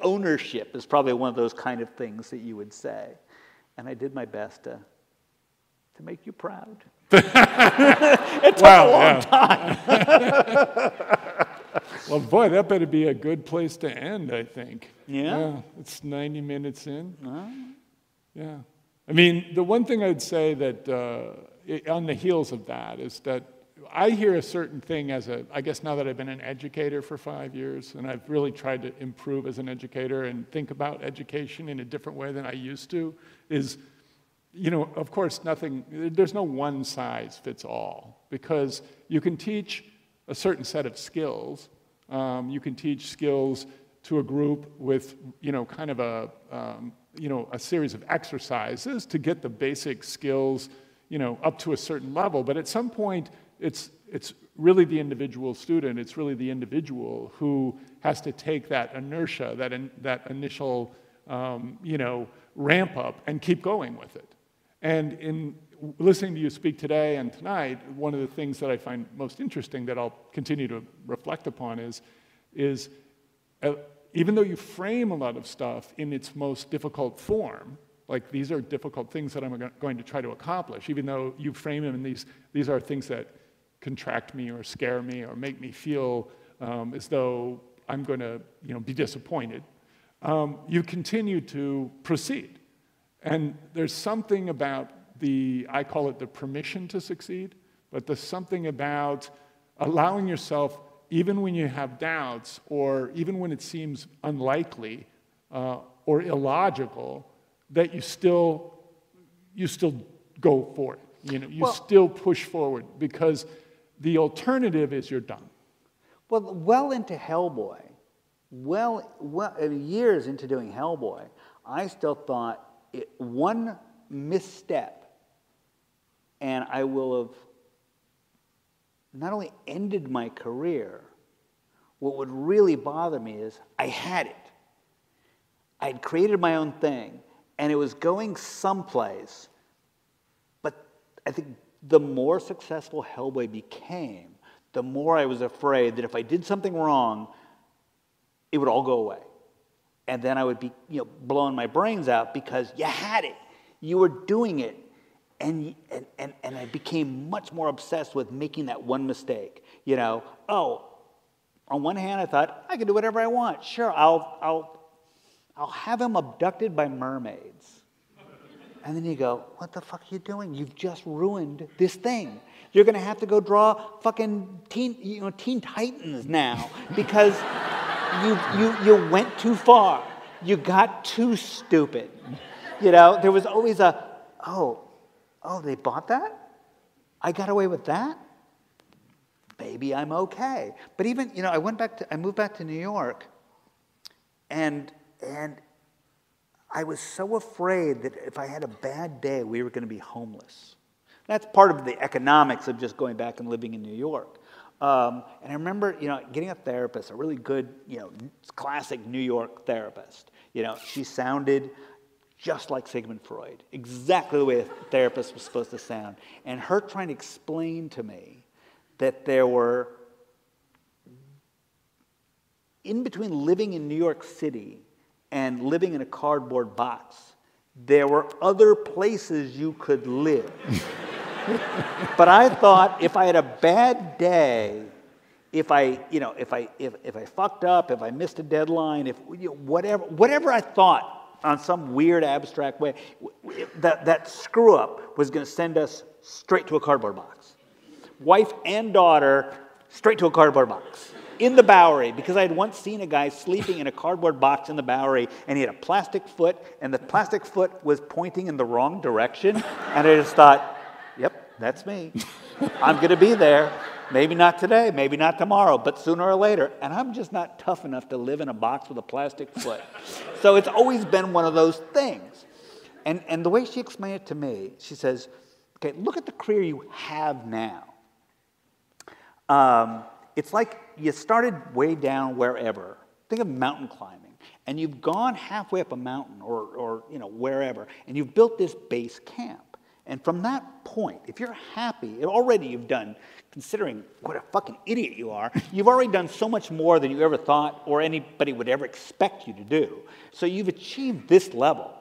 ownership is probably one of those kind of things that you would say. And I did my best to make you proud. It took a long time. Well, boy, that better be a good place to end, I think. Yeah? It's 90 minutes in. Yeah. I mean, the one thing I'd say that on the heels of that is that I hear a certain thing I guess now that I've been an educator for 5 years, and I've really tried to improve as an educator and think about education in a different way than I used to, is, of course, there's no one size fits all, because you can teach a certain set of skills. You can teach skills to a group with, kind of a series of exercises to get the basic skills, up to a certain level. But at some point, it's really the individual student. It's really the individual who has to take that inertia, that initial, ramp up, and keep going with it. And in listening to you speak today and tonight, one of the things that I find most interesting that I'll continue to reflect upon is even though you frame a lot of stuff in its most difficult form, like these are difficult things that I'm going to try to accomplish, even though you frame them in these are things that contract me or scare me or make me feel as though I'm going to be disappointed, you continue to proceed. And there's something about I call it the permission to succeed, but there's something about allowing yourself, even when you have doubts, or even when it seems unlikely or illogical, that you still go for it. You still push forward, because the alternative is you're done. Well into Hellboy, years into doing Hellboy, I still thought one misstep, and I will have not only ended my career, what would really bother me is I had it. I had created my own thing, and it was going someplace. But I think the more successful Hellboy became, the more I was afraid that if I did something wrong, it would all go away. And then I would be blowing my brains out, because you had it. You were doing it. And I became much more obsessed with making that one mistake. On one hand, I thought, I can do whatever I want. Sure, I'll have him abducted by mermaids. And then you go, what the fuck are you doing? You've just ruined this thing. You're going to have to go draw fucking Teen Titans now, because you went too far. You got too stupid. There was always oh, they bought that? I got away with that? Maybe I'm okay. But even, I moved back to New York, and I was so afraid that if I had a bad day, we were going to be homeless. That's part of the economics of just going back and living in New York. And I remember, getting a therapist, a really good, classic New York therapist. She sounded just like Sigmund Freud, exactly the way a therapist was supposed to sound. And her trying to explain to me that there were, in between living in New York City and living in a cardboard box, there were other places you could live. But I thought if I had a bad day, if I fucked up, if I missed a deadline, whatever I thought, on some weird abstract way, that screw up was going to send us straight to a cardboard box. Wife and daughter, straight to a cardboard box. In the Bowery, because I had once seen a guy sleeping in a cardboard box in the Bowery, and he had a plastic foot, and the plastic foot was pointing in the wrong direction, and I just thought, yep, that's me. I'm going to be there. Maybe not today, maybe not tomorrow, but sooner or later. And I'm just not tough enough to live in a box with a plastic foot. So it's always been one of those things. And the way she explained it to me, she says, okay, look at the career you have now. It's like you started way down wherever. Think of mountain climbing. And you've gone halfway up a mountain or wherever, and you've built this base camp. And from that point, if you're happy, already you've done, considering what a fucking idiot you are, you've already done so much more than you ever thought or anybody would ever expect you to do. So you've achieved this level.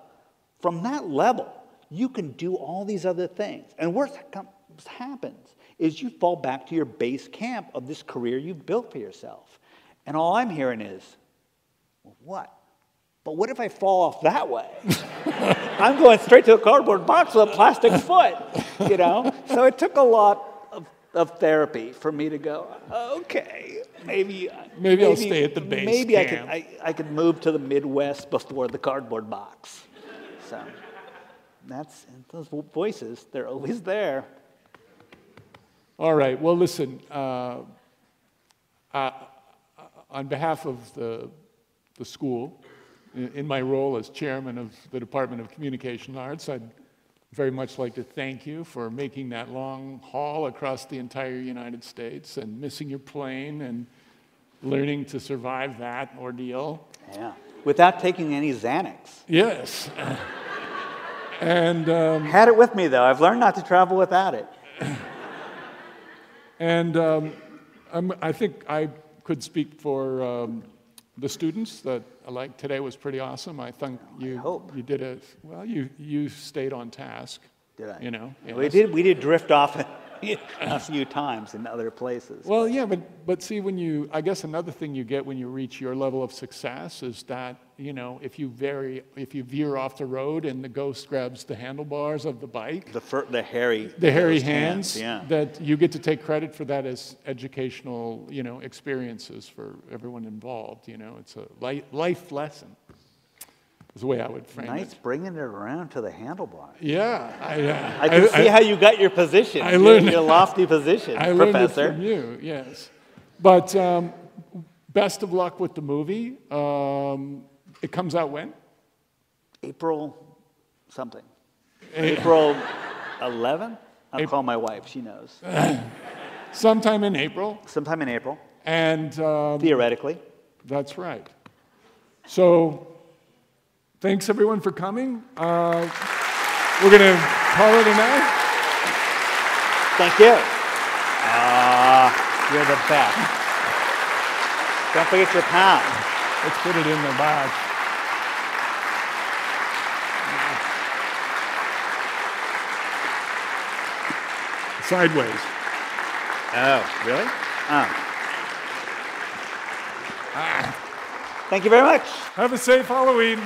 From that level, you can do all these other things. And what happens is you fall back to your base camp of this career you've built for yourself. And all I'm hearing is, well, what? But what if I fall off that way? I'm going straight to a cardboard box with a plastic foot, So it took a lot of therapy for me to go, okay, maybe I'll stay at the base maybe camp. I could move to the Midwest before the cardboard box. So those voices, they're always there. All right, well, listen, on behalf of the school, in my role as chairman of the Department of Communication Arts, I'd very much like to thank you for making that long haul across the entire United States and missing your plane and learning to survive that ordeal. Yeah, without taking any Xanax. Yes. And had it with me, though. I've learned not to travel without it. And I think I could speak for the students that today was pretty awesome. I think you did you stayed on task. Did I? Yes. We did drift off a few times in other places. Well, yeah, but see, I guess another thing you get when you reach your level of success is that if you veer off the road and the ghost grabs the handlebars of the bike, the hairy hands, yeah. That you get to take credit for that as educational experiences for everyone involved. It's a life lesson. Is the way I would frame it. Nice bringing it around to the handlebars. Yeah. I can see how you got your position. I learned your lofty position, I Professor. learned it from you, yes. But best of luck with the movie. It comes out when? April something. April 11th? I'll call my wife. She knows. Sometime in April. Sometime in April. And theoretically. That's right. So thanks, everyone, for coming. We're going to call it a night. Thank you. You're the best. Don't forget your pound. Let's put it in the box. Sideways. Oh, really? Thank you very much. Have a safe Halloween.